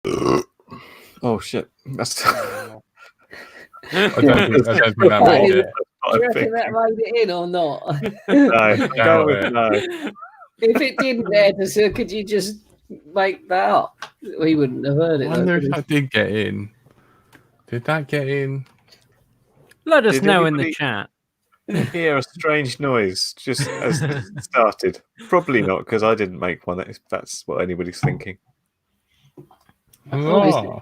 Oh shit! That's. I don't think that made it. Do you reckon that made it in or not? No. If it didn't, Edison, could you just make that up? We wouldn't have heard it. I wonder if that did get in. Did that get in? Let us Did know in the anybody- chat. Hear a strange noise just as it started. Probably not, because I didn't make one. If that's what anybody's thinking. Oh.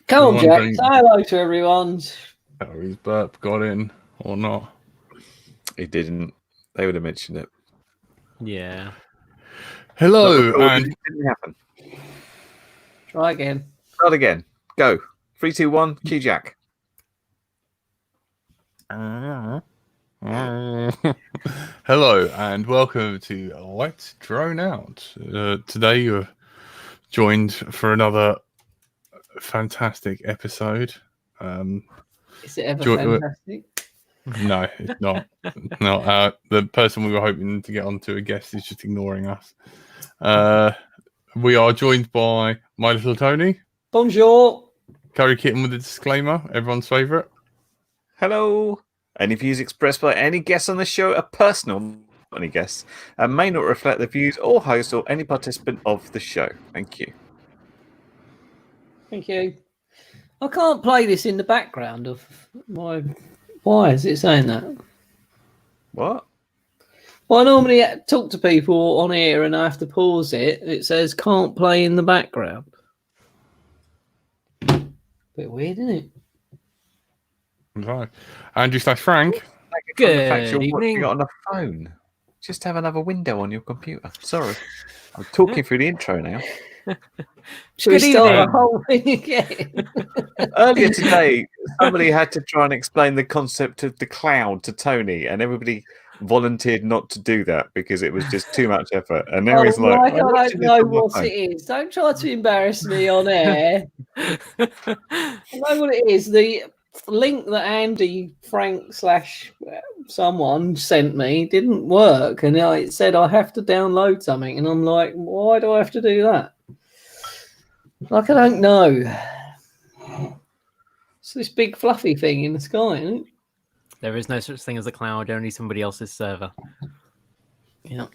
Come on, Jack. wondering- Say hello to everyone. Oh, his burp got in or not? He didn't. They would have mentioned it. Yeah. Hello, and It didn't happen. Try again. Start again. Go. 3, 2, 1. Cue Jack. hello, and welcome to Let's Drone Out. Today you're joined for another fantastic episode. Is it ever Jo- fantastic? No, it's not. No, the person we were hoping to get onto a guest is just ignoring us. We are joined by My Little Tony, Bonjour. Curry Kitten with a disclaimer, everyone's favourite. Hello. Any views expressed by any guests on the show are personal, not any guests, and may not reflect the views or host or any participant of the show. Thank you. Thank you. I can't play this in the background of my. Why is it saying that? What? Well, I normally talk to people on here and I have to pause it. It says can't play in the background. Bit weird, isn't it? Right. Andrew / Frank. Good You're evening. watching it on a phone. Just have another window on your computer. Sorry. I'm talking through the intro now. Should we Good start the evening. whole thing again? Earlier today, somebody had to try and explain the concept of the cloud to Tony, and everybody volunteered not to do that because it was just too much effort. And now he's like, Mike, "I'm I watching don't this know on my what phone." it is. Don't try to embarrass me on air. I know what it is. The link that Andy Frank / someone sent me didn't work, and it said I have to download something, and I'm like, why do I have to do that? Like I don't know. It's this big fluffy thing in the sky, isn't it? There is no such thing as a cloud, only somebody else's server. Yeah.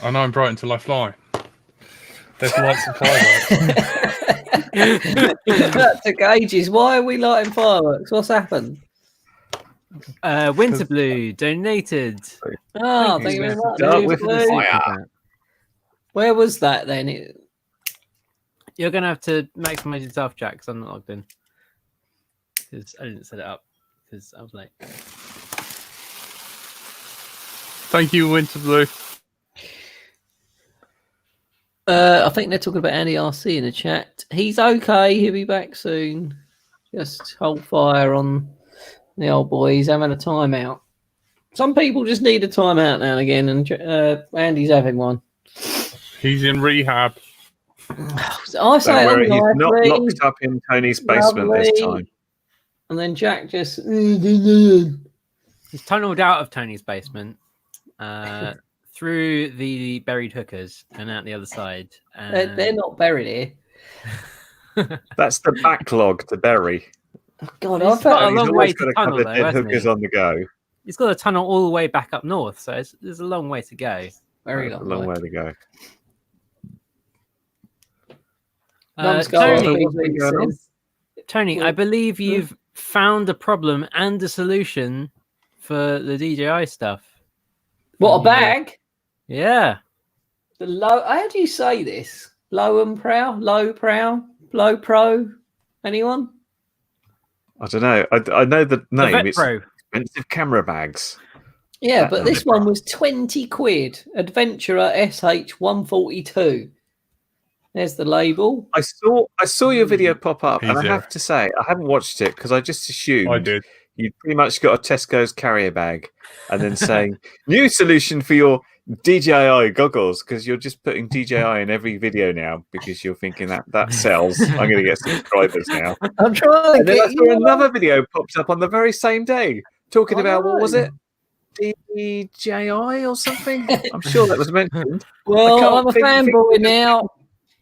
I know I'm bright until I fly. There's lights and fireworks. That took ages. Why are we lighting fireworks? What's happened? Winterblue donated. Oh, thank you very much. Start with Blue. fire. Where was that then? You're going to have to maximize yourself, Jack, because I'm not logged in. Because I didn't set it up. Because I was late. Thank you, Winterblue. I think they're talking about Andy RC in the chat. He's okay. He'll be back soon. Just hold fire on the old boy. He's having a timeout. Some people just need a timeout now and again, and Andy's having one. He's in rehab. So I say Don't worry, it he's not nicely, locked up in Tony's basement this lovely. time. and then Jack just. He's tunneled out of Tony's basement through the buried hookers and out the other side. They're not buried here. That's the backlog to bury. Oh, God, He's I got felt a And he's long always way got to a couple tunnel, of though, dead hasn't hookers he? on the go. He's got to tunnel all the way back up north, so there's a long way to go. very A long. long way. way to go. Numbskull, Tony, what's been going on? Tony, I believe you've found a problem and a solution for the DJI stuff. What a bag! Yeah. The low. How do you say this? Low and prow, low prow, low pro. Anyone? I don't know. I know the The name. Vet It's Pro. expensive camera bags. Yeah, That but this number. one was 20 quid. Adventurer SH142. There's the label. I saw your video pop up, and I Easier. have to say I haven't watched it because I just assumed I did. you pretty much got a Tesco's carrier bag, and then saying new solution for your DJI goggles, because you're just putting DJI in every video now because you're thinking that sells. I'm going to get subscribers now. I'm trying to And then I get saw you. another video popped up on the very same day talking I about what was know. it? DJI or something? I'm sure that was mentioned. Well, can't I'm a think- fanboy now.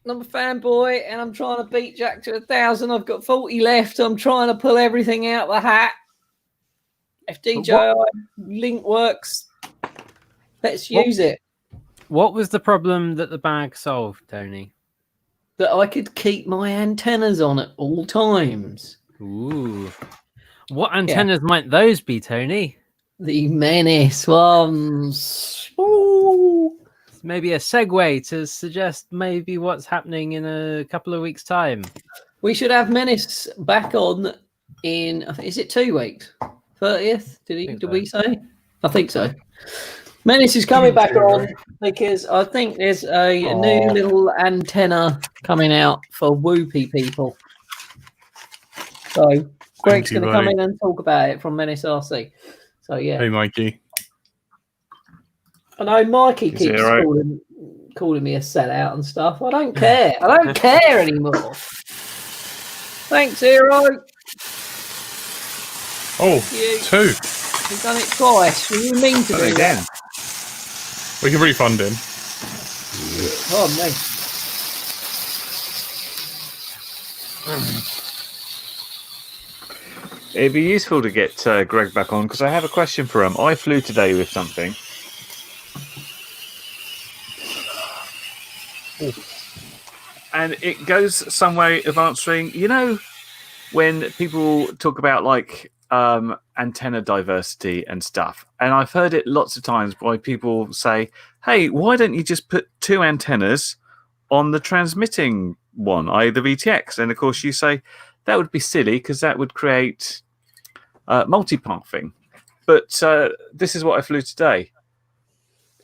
I'm a fanboy, and I'm trying to beat Jack to 1,000. I've got 40 left. I'm trying to pull everything out the hat. If DJI link works, let's use it. What was the problem that the bag solved, Tony? That I could keep my antennas on at all times. Ooh. What antennas might those be, Tony? The Menace ones. Ooh. Maybe a segue to suggest maybe what's happening in a couple of weeks' time. We should have Menace back on in, is it 2 weeks? 30th? Did we say? I think so. Menace is coming back on because I think there's a new little antenna coming out for Whoopie people. So Greg's going to come in and talk about it from Menace RC. So yeah. Hey, Mikey. I know Mikey keeps calling me a sellout and stuff. I don't care. I don't care anymore. Thanks, Hero. Oh, You. 2. You've done it twice. You mean to do Again. that? We can refund him. Oh, no. It'd be useful to get Greg back on because I have a question for him. I flew today with something. And it goes some way of answering, you know, when people talk about like antenna diversity and stuff, and I've heard it lots of times by people say, hey, why don't you just put 2 antennas on the transmitting one, i.e. the VTX? And of course you say that would be silly because that would create multipathing. But this is what I flew today.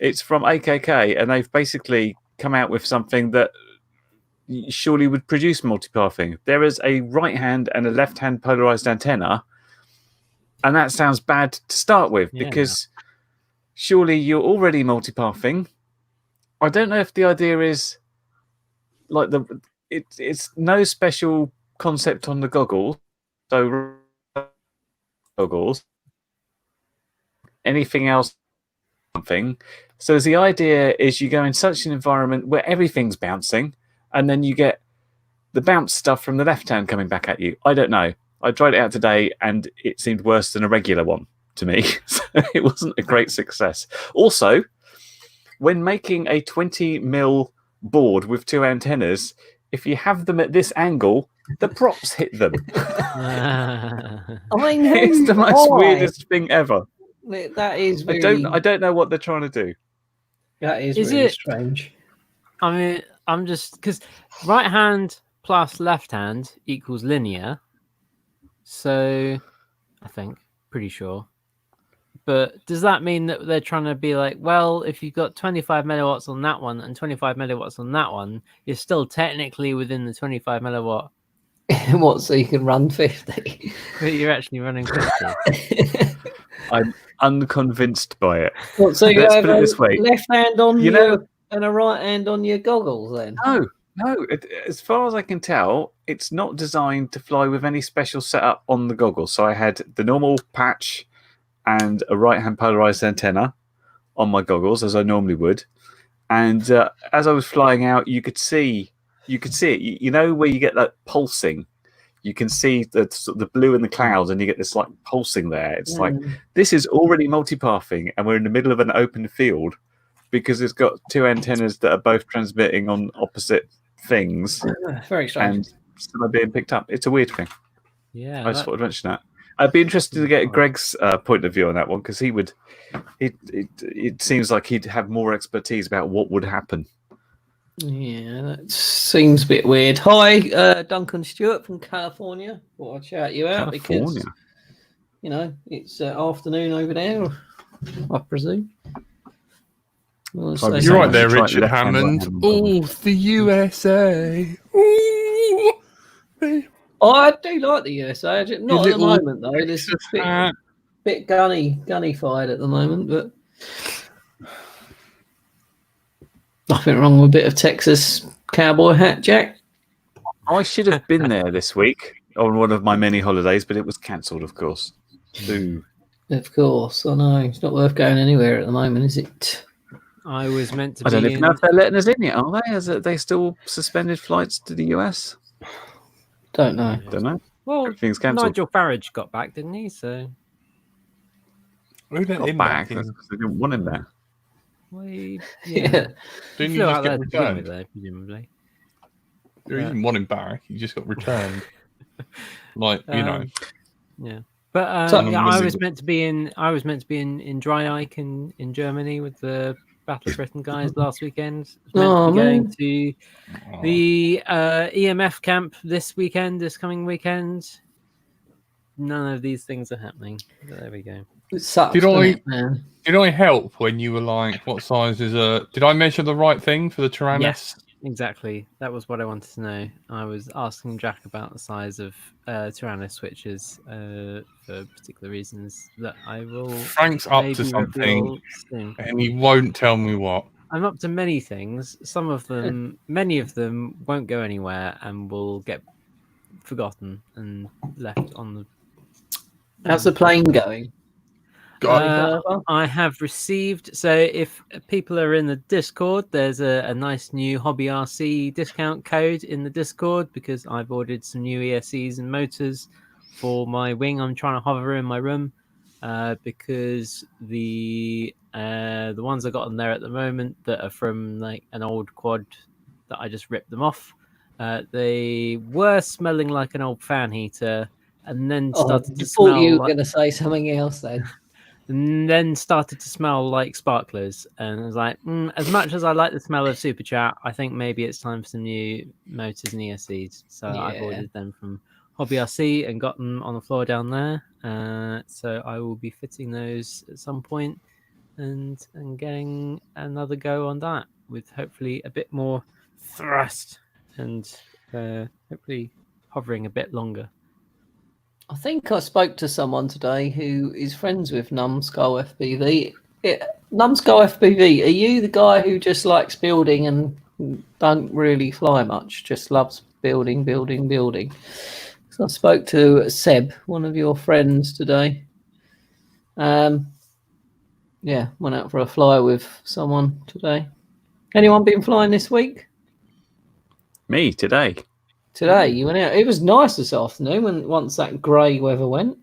It's from AKK, and they've basically come out with something that surely would produce multipathing. There is a right-hand and a left-hand polarized antenna, and that sounds bad to start with because surely you're already multipathing. I don't know if the idea is like it's no special concept on the goggles. So goggles, anything else, something. So the idea is you go in such an environment where everything's bouncing, and then you get the bounce stuff from the left hand coming back at you. I don't know. I tried it out today, and it seemed worse than a regular one to me. So it wasn't a great success. Also, when making a 20mm board with 2 antennas, if you have them at this angle, the props hit them. I mean, It's the most weirdest thing ever. That is very, I don't know what they're trying to do. that is Is really it- strange. I mean, I'm just because right hand plus left hand equals linear. So I think, pretty sure. But does that mean that they're trying to be like, well, if you've got 25 milliwatts on that one and 25 milliwatts on that one, you're still technically within the 25 milliwatt, What, so you can run 50? but you're actually running 50. I'm unconvinced by it. What, so you Let's have put it a this way. left hand on You your know- and a right hand on your goggles then? No. As far as I can tell, it's not designed to fly with any special setup on the goggles. So I had the normal patch and a right-hand polarized antenna on my goggles, as I normally would. And as I was flying out, you could see it. You know where you get that pulsing? You can see the blue in the clouds, and you get this like pulsing there. It's like, this is already multipathing, and we're in the middle of an open field because it's got 2 antennas that are both transmitting on opposite things Very strange. and still are being picked up. It's a weird thing. Yeah. I just thought I'd mention that. I'd be interested to get Greg's point of view on that one because he would. It seems like he'd have more expertise about what would happen. Yeah, that seems a bit weird. Hi, Duncan Stewart from California. Thought I'd shout you out because, California. you know, it's afternoon over there, I presume. Well, Probably so- You're right Someone there, should try Richard left hand, Hammond. right hand. Oh, the USA. Ooh. I do like the USA. Not at the little moment though. There's a Uh, bit gunny fired at the moment, but nothing wrong with a bit of Texas cowboy hat, Jack. I should have been there this week on one of my many holidays, but it was cancelled, of course. Boo. Of course, I know. It's not worth going anywhere at the moment, is it? I was meant to I don't be even know in. if they're letting us in yet, are they? Are they still suspended flights to the US? Don't know. Don't know. Well, Everything's cancelled. Nigel Farage got back, didn't he? So Who let Got him back. back That's in? 'cause they didn't want him there. we Yeah. he Didn't flew you out just there get to begin with, returned? though, presumably. You didn't want him back. He just got returned. Like, you know. Yeah, but So- yeah, I was meant to be in. I was meant to be in Dreieich in Germany with the Battle of Britain guys last weekend. I was meant Oh, to be going man. to Oh. the EMF camp this coming weekend. None of these things are happening. But there we go. It sucks, Did doesn't I- it, man? Did I help when you were like, what size is a... Did I measure the right thing for the Tyrannus? Yes, exactly. That was what I wanted to know. I was asking Jack about the size of Tyrannus switches for particular reasons that I will Frank's up to maybe something, reveal soon. and he won't tell me what. I'm up to many things. Some of them, many of them, won't go anywhere and will get forgotten and left on the. How's the plane going? God, I have received. So, if people are in the Discord, there's a nice new Hobby RC discount code in the Discord because I've ordered some new ESCs and motors for my wing. I'm trying to hover in my room because the ones I got on there at the moment that are from like an old quad that I just ripped them off. They were smelling like an old fan heater, and then started to I smell. thought you were like, going to say something else then. and then started to smell like sparklers. And I was like, as much as I like the smell of Super Chat, I think maybe it's time for some new motors and ESCs. So I've Yeah. ordered them from Hobby RC and got them on the floor down there. So I will be fitting those at some point and getting another go on that with hopefully a bit more thrust and hopefully hovering a bit longer. I think I spoke to someone today who is friends with Numbskull FPV. Numbskull FPV, are you the guy who just likes building and don't really fly much, just loves building? So I spoke to Seb, one of your friends, today. Yeah, went out for a fly with someone today. Anyone been flying this week? Me today. Today you went out. It was nice this afternoon once that grey weather went.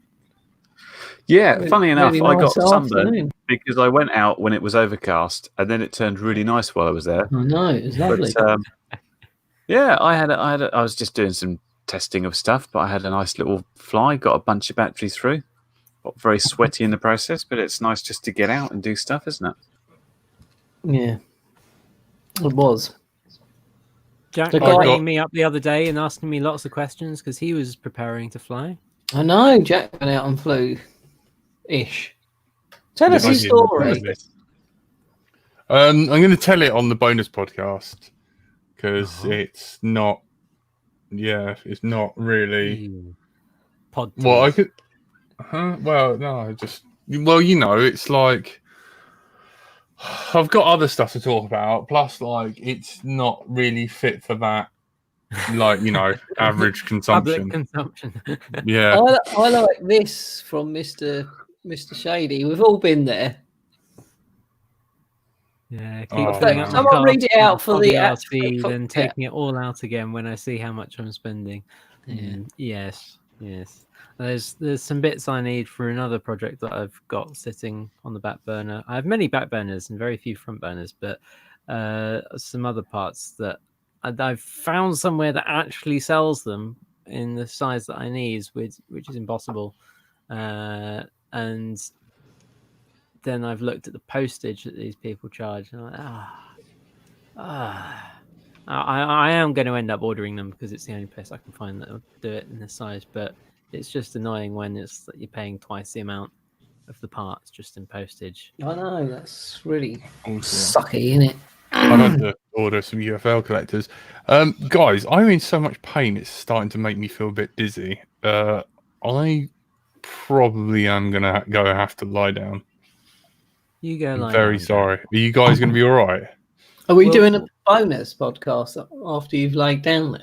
Yeah, funny enough, Really I nice got sunburned afternoon. because I went out when it was overcast, and then it turned really nice while I was there. I know, it was lovely. But yeah, I was just doing some testing of stuff, but I had a nice little fly, got a bunch of batteries through. Got very sweaty in the process, but it's nice just to get out and do stuff, isn't it? Yeah, it was. Jack The was guy- ringing me up the other day and asking me lots of questions because he was preparing to fly. I know, Jack went out and flew. Ish. Tell us I his didn't story. know this. I'm going to tell it on the bonus podcast because it's not. Yeah, it's not really. Pod. Well, I could. Well, no, just. Well, you know, it's like. I've got other stuff to talk about. Plus, like, it's not really fit for that. Like, you know, average Public consumption. consumption. Yeah. I like this from Mr. Shady. We've all been there. Yeah, keep Oh, filling no. up my Someone cards read it with out for the Hobby app- RC, for- then yeah. taking it all out again when I see how much I'm spending. Yeah. Yes. There's some bits I need for another project that I've got sitting on the back burner. I have many back burners and very few front burners, but some other parts that I've found somewhere that actually sells them in the size that I need, which is impossible. And then I've looked at the postage that these people charge, and I'm like, I am going to end up ordering them because it's the only place I can find that will do it in this size. But it's just annoying when it's that you're paying twice the amount of the parts just in postage. I know, that's really Also, sucky, isn't it? I've had to order some UFL collectors. Guys, I'm in so much pain, it's starting to make me feel a bit dizzy. I probably am going to have to lie down. You go. I'm lie very down, Jack. sorry. Are you guys going to be all right? Are we Well- doing a bonus podcast after you've laid down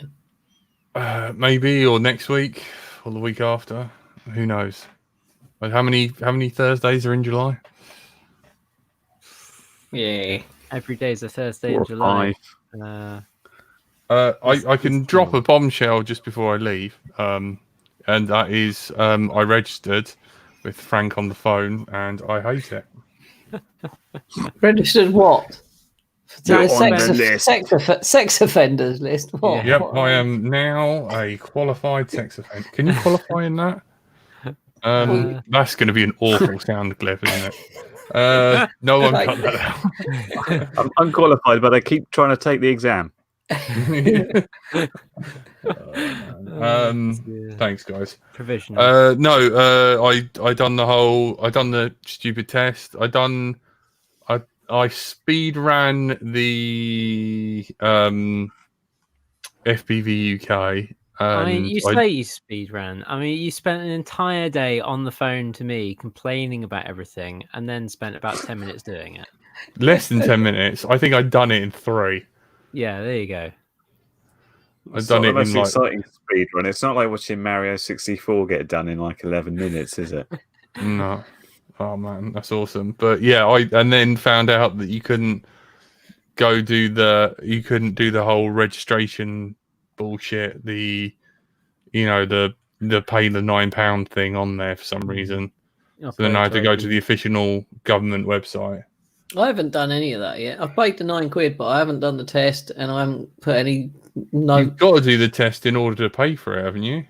then? Maybe, or next week, or the week after. Who knows? Like how many Thursdays are in July? Yeah. Every day is a Thursday 4 in or July. 5. I can drop a bombshell just before I leave. And that is I registered with Frank on the phone, and I hate it. Registered what? To You're the on the list. sex offenders list. What? Yeah. Yep, I am now a qualified sex offender. Can you qualify in that? That's going to be an awful sound clip, isn't it? No one cut that out. I'm unqualified, but I keep trying to take the exam. Thanks, guys. Provisional. No, I done the stupid test. I speed ran the FPV UK. I mean, you say you speed ran. I mean, you spent an entire day on the phone to me complaining about everything, and then spent about 10 minutes doing it. Less than 10 minutes. I think I'd done it in 3. Yeah, there you go. I've done it the most in like exciting speed run. It's not like watching Mario 64 get done in like 11 minutes, is it? no. Oh man, that's awesome. But yeah, I then found out that you couldn't do the whole registration bullshit. The pay the £9 thing on there for some reason. So then I had to go to the official government website. I haven't done any of that yet. I've paid the £9, but I haven't done the test, and I haven't put any note. You've got to do the test in order to pay for it, haven't you?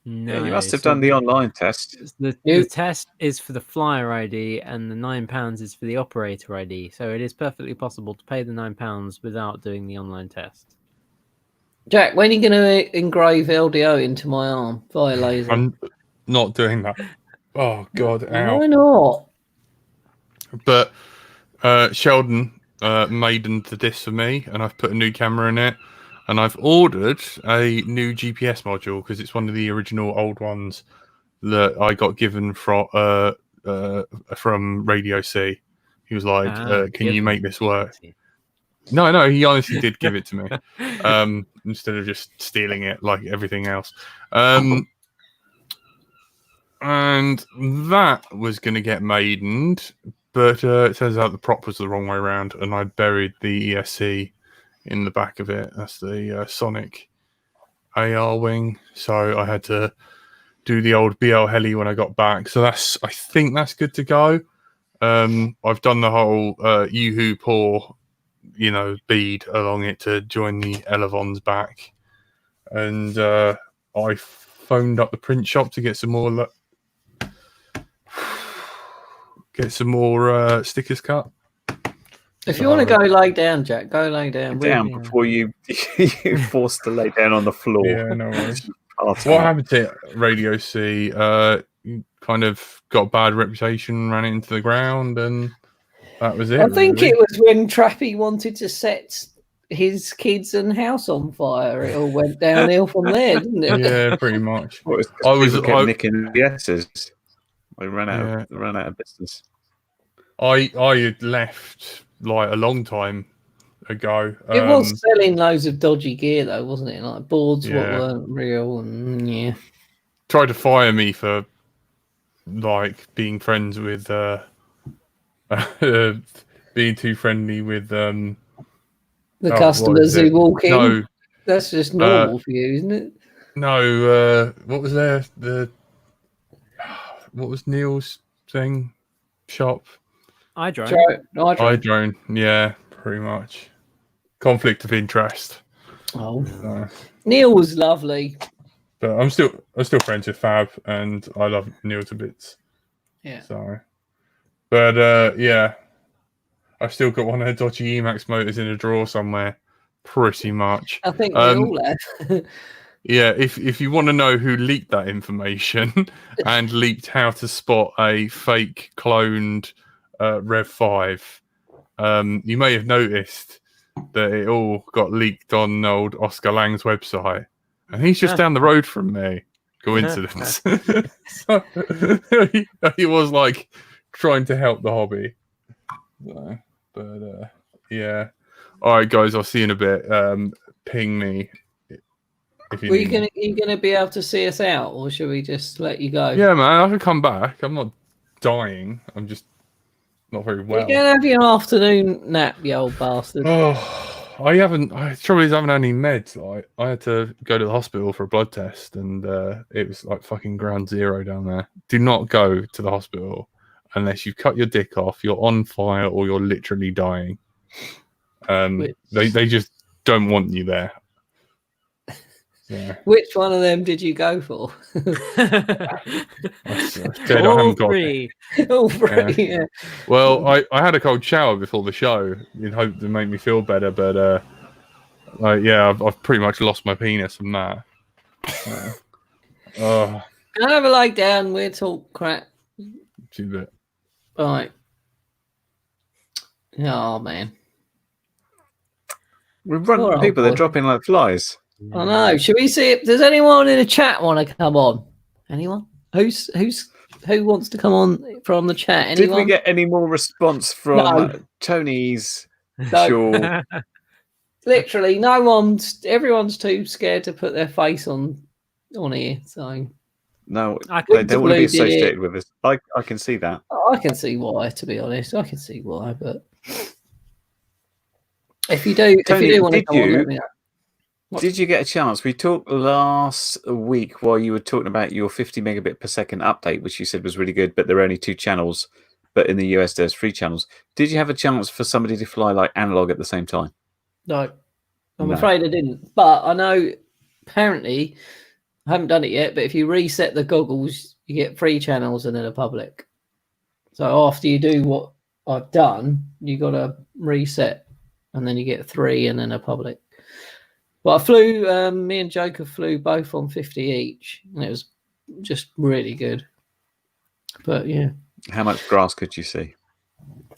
No, Yeah, you must have done the online test. The test is for the flyer ID, and the £9 is for the operator ID. So it is perfectly possible to pay the £9 without doing the online test. Jack, when are you going to engrave LDO into my arm via laser? I'm not doing that. Oh God, ow. Why not? But Sheldon made the disc for me, and I've put a new camera in it, and I've ordered a new GPS module because it's one of the original old ones that I got given from Radio C. He was like, "Can you make this work?" No, he honestly did give it to me instead of just stealing it like everything else. And that was going to get maidened, but it turns out the prop was the wrong way around, and I buried the ESC in the back of it. That's the Sonic AR wing, so I had to do the old BL heli when I got back. So I think that's good to go. I've done the whole Yoo-hoo paw, bead along it to join the Elevons back, and I phoned up the print shop to get some more. Stickers cut. If you want to go lay down, Jack, go lay down. Before you're forced to lay down on the floor. Yeah, no worries. What happened to Radio C? You kind of got a bad reputation, ran it into the ground, and that was it. I think it was when Trappy wanted to set his kids and house on fire. It all went downhill from there, didn't it? Yeah, pretty much. I was nicking the S's. I ran out of business. I had left like a long time ago. It was selling loads of dodgy gear though, wasn't it? Like boards what weren't real, and tried to fire me for like being friends with being too friendly with the customers who walk in. No, that's just normal for you, isn't it? No, what was there? What was Neil's thing? Shop? iDrone. Yeah, pretty much. Conflict of interest. Oh, Neil was lovely. But I'm still friends with Fab, and I love Neil to bits. Yeah. So, but yeah, I've still got one of the dodgy Emax motors in a drawer somewhere, pretty much. I think we all have. Yeah, if you want to know who leaked that information and leaked how to spot a fake cloned Rev 5, you may have noticed that it all got leaked on old Oscar Lang's website, and he's just down the road from me. Coincidence. So, he was like trying to help the hobby. So, but yeah. All right, guys, I'll see you in a bit. Ping me. Are you gonna be able to see us out, or should we just let you go? Yeah, man, I can come back. I'm not dying. I'm just not very You're well. going to have your afternoon nap, you old bastard. Oh, I haven't. Trouble is, I haven't had any meds. Like, I had to go to the hospital for a blood test, and it was like fucking ground zero down there. Do not go to the hospital unless you've cut your dick off, you're on fire, or you're literally dying. They just don't want you there. Yeah. Which one of them did you go for? I All haven't got three. All three, yeah. Well, I had a cold shower before the show in hope to make me feel better, but I've pretty much lost my penis from that. Can I have a lie down? We'll talk crap. See that. Right. Oh, man. We're running Poor old people, they're boy. dropping like flies. I know. Should we see if does anyone in the chat want to come on? Anyone? Who wants to come on from the chat? Anyone? Did we get any more response from No. Tony's No. Shaw? Literally, everyone's too scared to put their face on here. So No, I they couldn't don't want to be believe it. associated with us. I can see that. I can see why. To be honest, I can see why. But if you do, Tony, want to did come on, you- let me know. Did you get a chance? We talked last week while you were talking about your 50 megabit per second update, which you said was really good, but there are only 2 channels. But in the US, there's 3 channels. Did you have a chance for somebody to fly like analog at the same time? No, I'm No. afraid I didn't. But I know apparently I haven't done it yet. But if you reset the goggles, you get 3 channels and then a public. So after you do what I've done, you got to reset, and then you get 3 and then a public. But I flew. Me and Joker flew both on 50 each, and it was just really good. But yeah. How much grass could you see?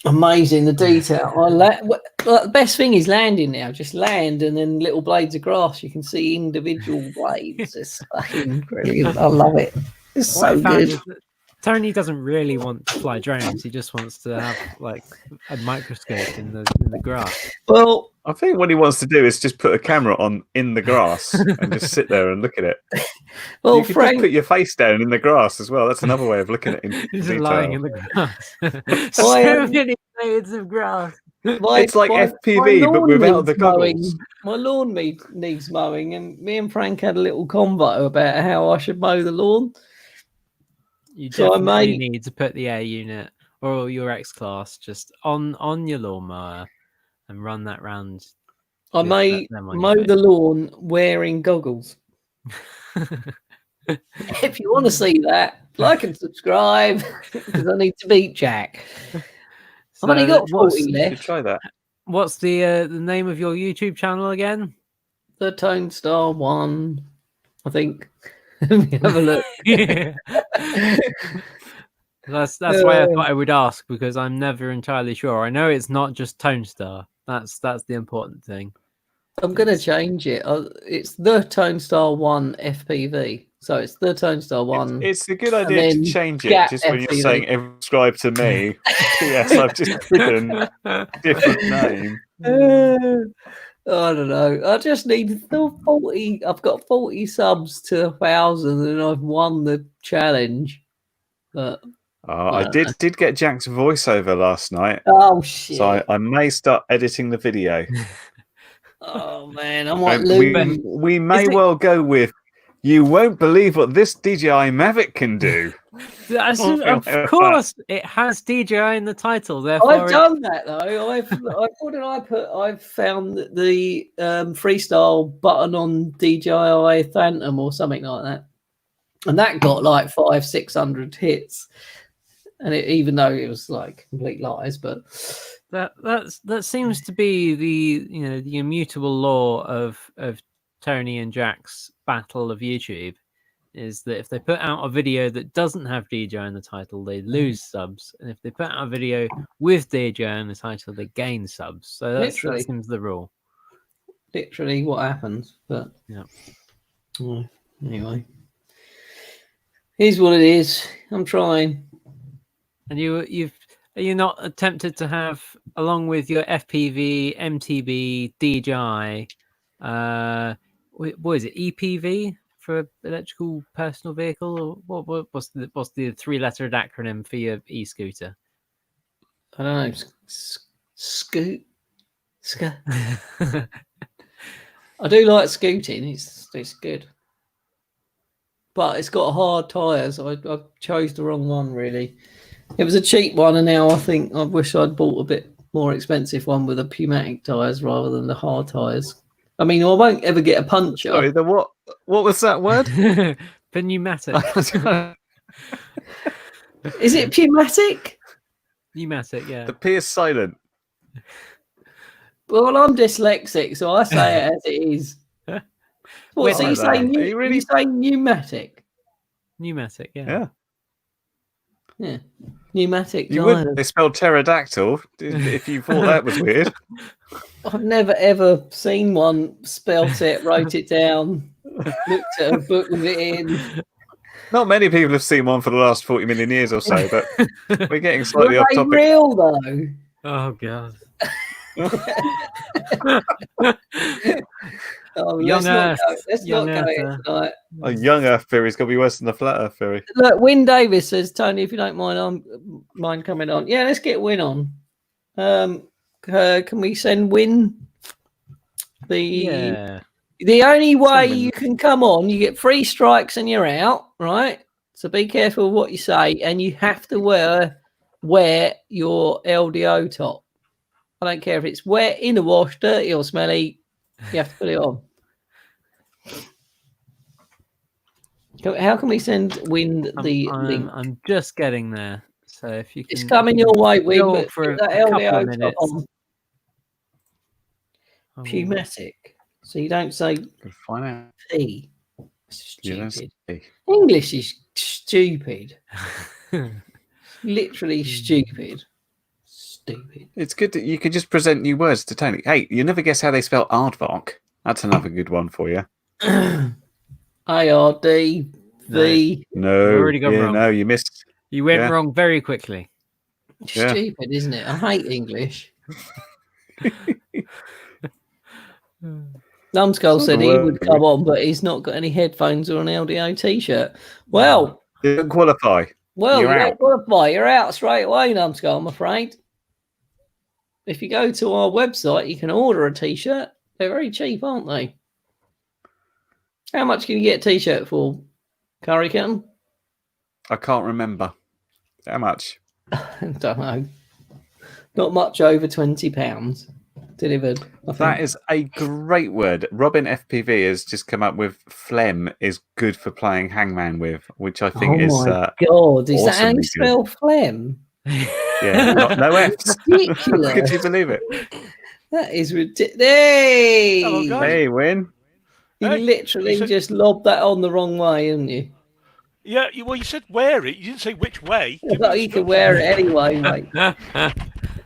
Amazing, the detail. The best thing is landing now. Just land and then little blades of grass. You can see individual blades. It's fucking brilliant. I love it. It's What I so found good. is that Tony doesn't really want to fly drones. He just wants to have like a microscope in the grass. Well, I think what he wants to do is just put a camera on in the grass and just sit there and look at it. You could just Frank, put your face down in the grass as well. That's another way of looking at it in He's just detail. lying in the grass. Why, So many blades of grass. It's like FPV, but lawn without the needs mowing. goggles. My lawn needs mowing, and me and Frank had a little convo about how I should mow the lawn. You So I definitely may- need to put the air unit or your X class just on your lawnmower and run that round. I Yes, may let them on your mow face. the lawn wearing goggles. If you want to see that, like and subscribe because I need to beat Jack. I've only got 40 You should left. try that. What's the name of your YouTube channel again? The Tone Star one, I think. Let me have a look. That's why I thought I would ask, because I'm never entirely sure. I know it's not just Tone Star. That's the important thing. I'm going to change it. It's the Tone Star 1 FPV. So it's the Tone Star 1. It's a good idea to then change it Gap just when you're FPV. saying subscribe to me. Yes, I've just written different name. I don't know. I just need 40. I've got 40 subs to 1,000 and I've won the challenge. But I did get Jack's voiceover last night, oh shit! so I may start editing the video. Oh man, I might And lose. we may Is it- well go with, you won't believe what this DJI Mavic can do. Of course, it has DJI in the title. Therefore, I've done that though. What did I put? I've found the freestyle button on DJI Phantom or something like that, and that got like 500-600 hits. And even though it was like complete lies, but that seems to be the immutable law of Tony and Jack's battle of YouTube, is that if they put out a video that doesn't have DJI in the title, they lose subs, and if they put out a video with DJI in the title, they gain subs. So that Literally. seems the rule. literally what happens. But Yeah. well, anyway, here's what it is. I'm trying. And are you not attempted to have, along with your FPV, MTB, DJI, what is it, EPV for electrical personal vehicle? Or what's the 3-letter acronym for your e-scooter? I don't know. Scoot. I do like scooting. It's good, but it's got hard tires. I chose the wrong one. Really, it was a cheap one, and now I wish I'd bought a bit more expensive one with the pneumatic tires rather than the hard tires. I mean, I won't ever get a puncture. Sorry, the what? What was that word? For pneumatic. Is it pneumatic? Pneumatic, yeah. The P is silent. Well, I'm dyslexic, so I say it as it is. What? So Like you that. say Are you really- you say pneumatic? Pneumatic, yeah. Yeah, pneumatic You tires. would. They spelled pterodactyl. If you thought that was weird. I've never ever seen one, spelt it, wrote it down, looked at a book with it in. Not many people have seen one for the last 40 million years or so, but we're getting Were slightly off they topic. real though? Oh god. Oh, Young let's Earth, not go here tonight. A young Earth theory's got to be worse than the flat Earth theory. Look, Win Davis says, Tony, if you don't mind coming on. Yeah, let's get Win on. Can we send Win? Yeah. The only way Win. you can come on, you get 3 strikes and you're out, right? So be careful what you say, and you have to wear your LDO top. I don't care if it's wet, in the wash, dirty or smelly. You have to put it on. How can we send Win the link? I'm just getting there. So if you can, It's coming your way, Win. go But for put that a couple of LDO top minutes. on. Oh, Pneumatic. So you don't say Good find out. P. It's Yeah, that's stupid. big. English is stupid. Literally stupid. Stupid. It's good that you can just present new words to Tony. Hey, you never guess how they spell aardvark. That's another good one for you. ARD V. No, You already got wrong. no, you missed. You went Yeah. wrong very quickly. Yeah. Stupid, isn't it? I hate English. Numbskull said he would come on, but he's not got any headphones or an LDO t-shirt. Well, You didn't qualify. you You're don't out. qualify. You're out straight away, Numbskull, I'm afraid. If you go to our website, you can order a t-shirt. They're very cheap, aren't they? How much can you get a t-shirt for, Curry Kitten? I can't remember. How much? Don't know. Not much over £20 delivered. I That think. is a great word. Robin FPV has just come up with phlegm is good for playing hangman with, which I think is my God, is that how awesomely you spell phlegm? yeah, no F's. Ridiculous. Could you believe it? That is ridiculous. Hey! Hello, guys. Hey, Win. You Hey, literally you said- just lobbed that on the wrong way, didn't you? Yeah, well, you said wear it. You didn't say which way. Give me Well, you can instructions. wear it anyway, mate.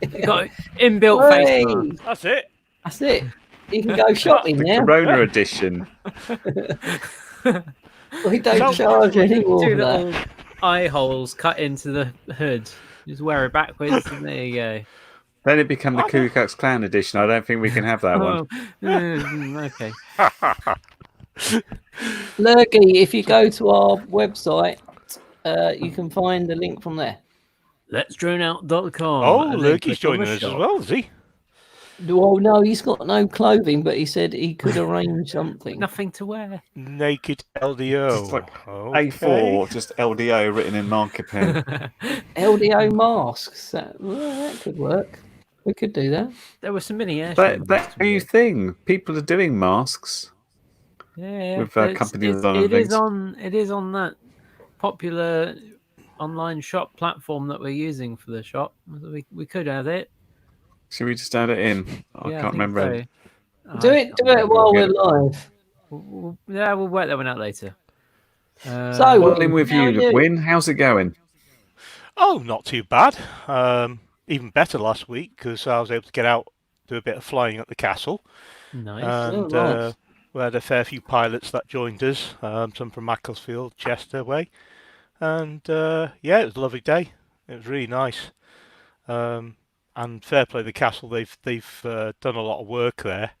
You got inbuilt face Hey, mask. That's it. that's it. You can go shopping The now. Corona edition. We don't So- charge any more Two for that. little eye holes cut into the hood. Just wear it backwards, and there you go. Then it became the Ku Klux Klan edition. I don't think we can have that one. Okay. Lurgy, if you go to our website, you can find the link from there. Let'sDroneOut.com. Oh, and then Lurky's click on joining the us as shop. well, is he? Well, no, he's got no clothing, but he said he could arrange something. Nothing to wear. Naked LDO. Just like Okay. A4, just LDO written in marker pen. LDO masks. That could work. We could do that. There were some mini air But shows that's a new yesterday. thing. People are doing masks. Yeah, with, but companies it's, on it things. is on. It is on that popular online shop platform that we're using for the shop. We could have it. Should we just add it in? I Yeah, can't think remember. so. Do it while we're live. Yeah, we'll work that one out later. So, Well, in with How are you, you? Win. How's it going? Oh, not too bad. Even better last week because I was able to get out, do a bit of flying at the castle. nice. And nice. we had a fair few pilots that joined us, some from Macclesfield, Chester way. And yeah, it was a lovely day. It was really nice. And fair play the castle, they've done a lot of work there.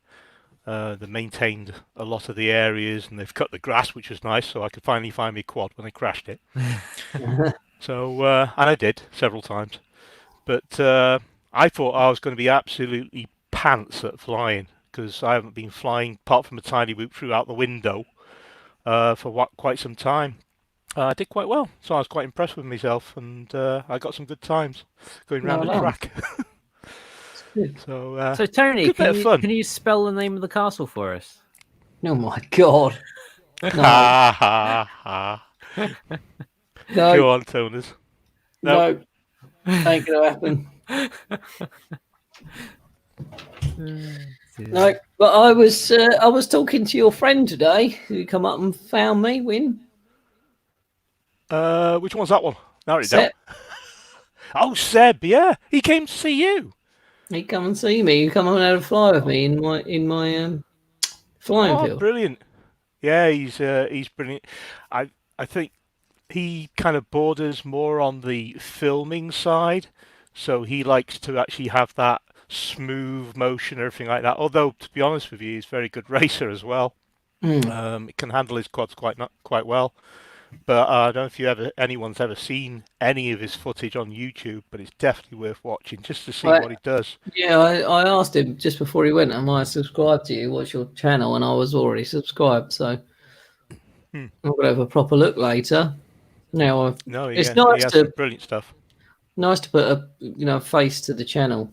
They maintained a lot of the areas, and they've cut the grass, which was nice, so I could finally find my quad when I crashed it. So, and I did several times. But I thought I was going to be absolutely pants at flying, because I haven't been flying, apart from a tiny whoop throughout the window, for quite some time. I did quite well, so I was quite impressed with myself, and I got some good times going around the Well done. track. Good. So, So Tony, good bit of fun. can you spell the name of the castle for us? Oh my god. No, ha ha ha. no, Go on, Toners. no. Ain't gonna happen. No, but I was talking to your friend today who come up and found me. Win. Which one's that one? Narrow it down. Seb, Oh, Seb, yeah. He came to see you. he come and see me. He come and had a fly with me in my flying Oh, field. brilliant. Yeah, he's brilliant. I think he kind of borders more on the filming side, so he likes to actually have that smooth motion, everything like that. Although, to be honest with you, he's a very good racer as well. He can handle his quads quite well. But I don't know if anyone's ever seen any of his footage on YouTube, but it's definitely worth watching just to see what he does. Yeah, I asked him just before he went, am I subscribed to you? What's your channel? And I was already subscribed, so I'm going to have a proper look later. Now, No, it's he nice has to some brilliant stuff. put a face to the channel.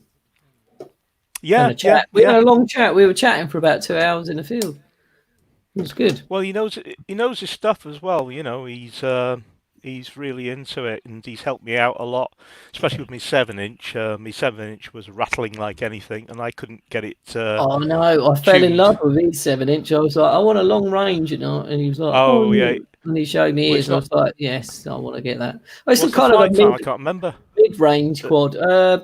Yeah, And a chat. yeah, We yeah. had a long chat. We were chatting for about 2 hours in the field. It was good. Well, he knows his stuff as well. You know, he's really into it, and he's helped me out a lot, especially with my 7-inch. My 7-inch was rattling like anything, and I couldn't get it. Oh no, I fell in tuned. love with his 7-inch. I was like, I want a long range, and he was like, Oh, yeah. And he showed me Well, his, it's and I was like, yes, I want to get that. Oh, it's What's the kind of flight time? I a can't remember. mid-range quad.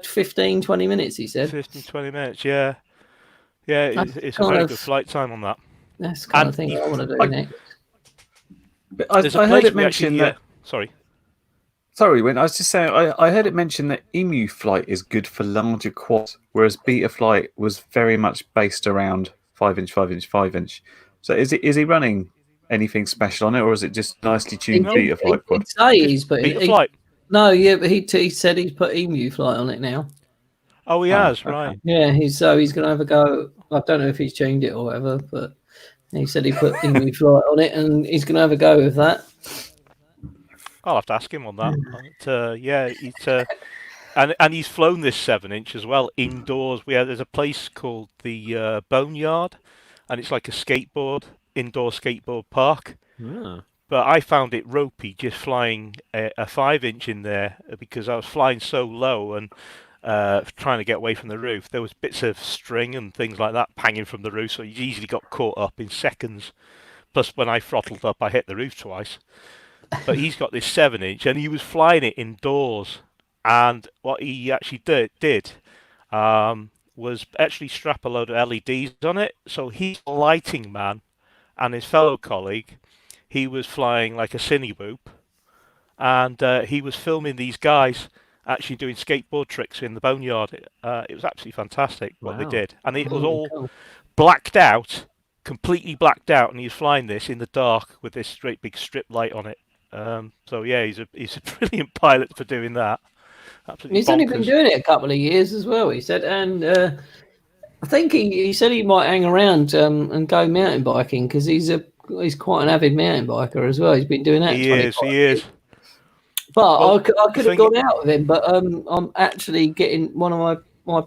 15, 20 minutes, he said. 15, 20 minutes. Yeah, yeah. It's a kind very of- good flight time on that. That's the kind of And thing I want to do next. But I There's a heard place it we mentioned actually. that. Sorry. Sorry, Win. I was just saying. I heard it mentioned that Emu Flight is good for larger quads, whereas Beta Flight was very much based around 5-inch, 5-inch, 5-inch. So is he running anything special on it, or is it just nicely tuned Beta Flight quad? He'd say he's put Beta flight. No, yeah, but he said he's put Emu Flight on it now. Oh, he has, right. okay. Yeah, he's going to have a go. I don't know if he's changed it or whatever, but he said he put Emu Flight on it, and he's going to have a go with that. I'll have to ask him on that. But, yeah, and he's flown this 7-inch as well indoors. There's a place called the Boneyard, and it's like a indoor skateboard park. Oh. But I found it ropey just flying a 5-inch in there because I was flying so low and trying to get away from the roof. There was bits of string and things like that hanging from the roof, so you easily got caught up in seconds. Plus, when I throttled up, I hit the roof twice. But he's got this 7-inch, and he was flying it indoors. And what he actually did was actually strap a load of LEDs on it. So he's a lighting man, and his fellow colleague, he was flying like a cine whoop, and he was filming these guys actually doing skateboard tricks in the Boneyard. It was absolutely fantastic what they Wow. did, and it was Oh, all cool. blacked out, completely blacked out, and he's flying this in the dark with this great big strip light on it. So yeah, he's a brilliant pilot for doing that. Absolutely He's only been bonkers. doing it a couple of years as well, he said. And I think he said he might hang around and go mountain biking because he's quite an avid mountain biker as well. He's been doing that. He 25 is. years. But Well, I could have thing- gone out with him, but I'm actually getting one of my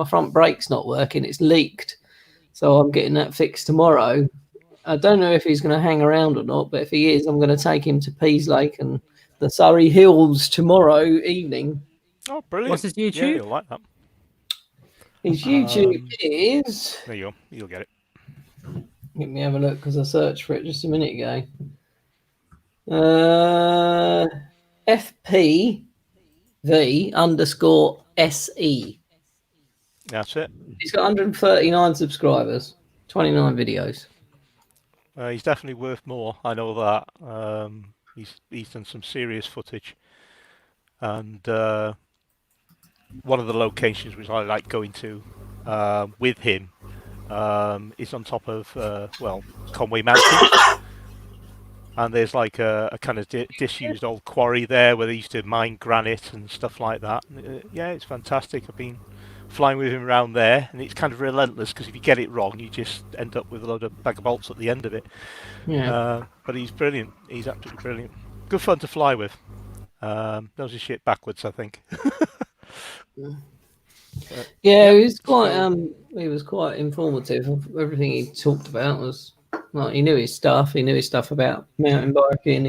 front brake's not working. It's leaked. So I'm getting that fixed tomorrow. I don't know if he's going to hang around or not, but if he is, I'm going to take him to Pease Lake and the Surrey Hills tomorrow evening. Oh, brilliant! What's his Yeah, YouTube? you'll like that. His YouTube is. There you go. You'll get it. Let me have a look because I searched for it just a minute ago. FPV_SE. That's it. He's got 139 subscribers, 29 videos. He's definitely worth more. I know that. He's done some serious footage, and one of the locations which I like going to with him is on top of Conway Mountain, and there's like a kind of disused old quarry there where they used to mine granite and stuff like that. Yeah, it's fantastic. I've been flying with him around there, and it's kind of relentless because if you get it wrong, you just end up with a load of bag of bolts at the end of it. Yeah. But he's brilliant. He's absolutely brilliant. Good fun to fly with. Knows his shit backwards, I think. Yeah, he was quite informative. Everything he talked about was like he knew his stuff. He knew his stuff about mountain biking.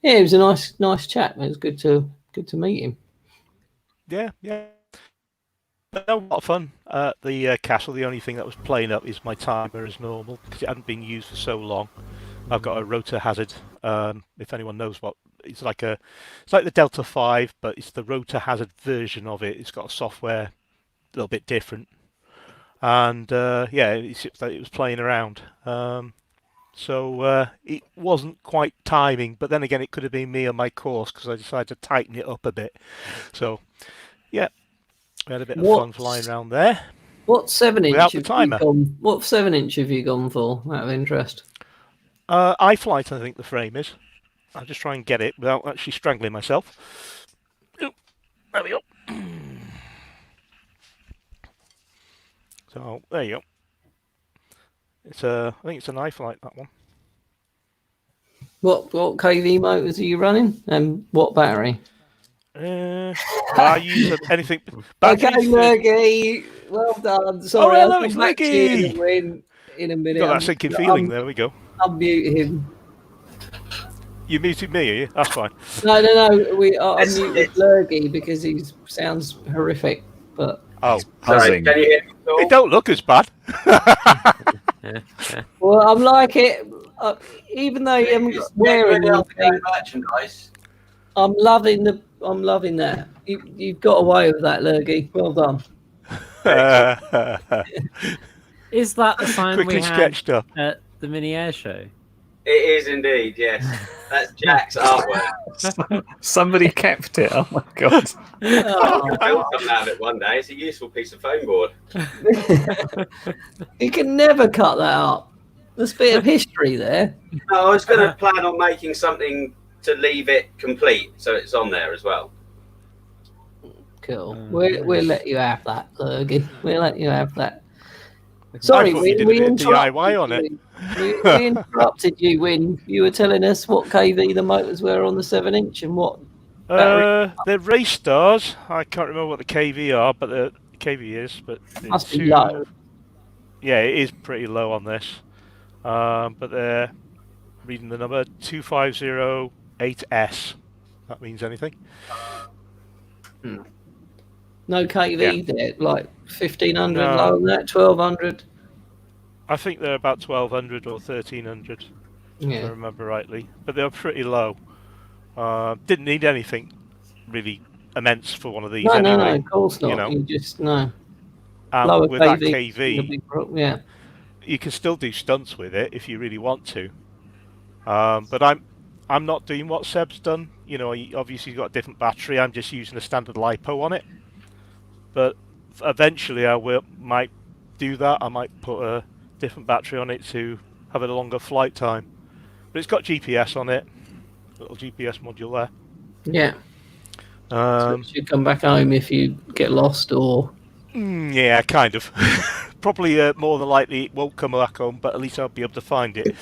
He was a nice chap. It was good to meet him. Yeah. A lot of fun. The castle, the only thing that was playing up is my timer as normal because it hadn't been used for so long. I've got a rotor hazard. If anyone knows what, it's like the Delta 5, but it's the rotor hazard version of it. It's got a software a little bit different, and it was playing around. So it wasn't quite timing, but then again, it could have been me on my course because I decided to tighten it up a bit. So, yeah, we had a bit of fun flying around there. What 7-inch without the timer. What 7-inch have you gone for? Out of interest. iFlight, I think the frame is. I'll just try and get it without actually strangling myself. Oop, there we go. So there you go. It's I think it's an iFlight, that one. What KV motors are you running, and what battery? I use anything. Okay, Lurgy. Well done. Sorry, hello, I'll it's come back to you Lurgy. in a minute. Got that sinking feeling. There we go. Unmute him. You muted me, are you? That's fine. No. I muted Lurgy because he sounds horrific. But oh, Sorry, can you hear me? it don't look as bad. well, I'm like it. Even though you haven't swearing, merchandise. I'm loving that. You've got away with that, Lurgy. Well done. Is that the sign Quickly we had sketched up. at the mini air show? It is indeed, yes. That's Jack's artwork. Somebody kept it. Oh my god! Oh, I will come out of it one day. It's a useful piece of foam board. you can never cut that up. There's a bit of history there. No, I was going to plan on making something to leave it complete, so it's on there as well. Cool. We'll let you have that, Lurgy. We'll let you have that. Sorry, I thought you did we a bit of interrupted DIY on it. We interrupted you when you were telling us what KV the motors were on the 7-inch and what. They're race stars. I can't remember what the KV are, but the KV is. But Must be low. Yeah, it is pretty low on this. But they're reading the number 2508S. That means anything? No KV there, like 1500 No. low on that, 1200. I think they're about 1200 or 1300, if I Yeah. remember rightly. But they're pretty low. Didn't need anything really immense for one of these No, anyway. of course not. you know. You just no. And Lower with that KV. KV, Yeah. you can still do stunts with it if you really want to. But I'm not doing what Seb's done. You know, obviously he's got a different battery. I'm just using a standard LiPo on it. But eventually might do that. I might put a different battery on it to have a longer flight time. But it's got GPS on it. Little GPS module there. Yeah. So Um, you should come back home if you get lost or. yeah, kind of. Probably more than likely it won't come back home, but at least I'll be able to find it.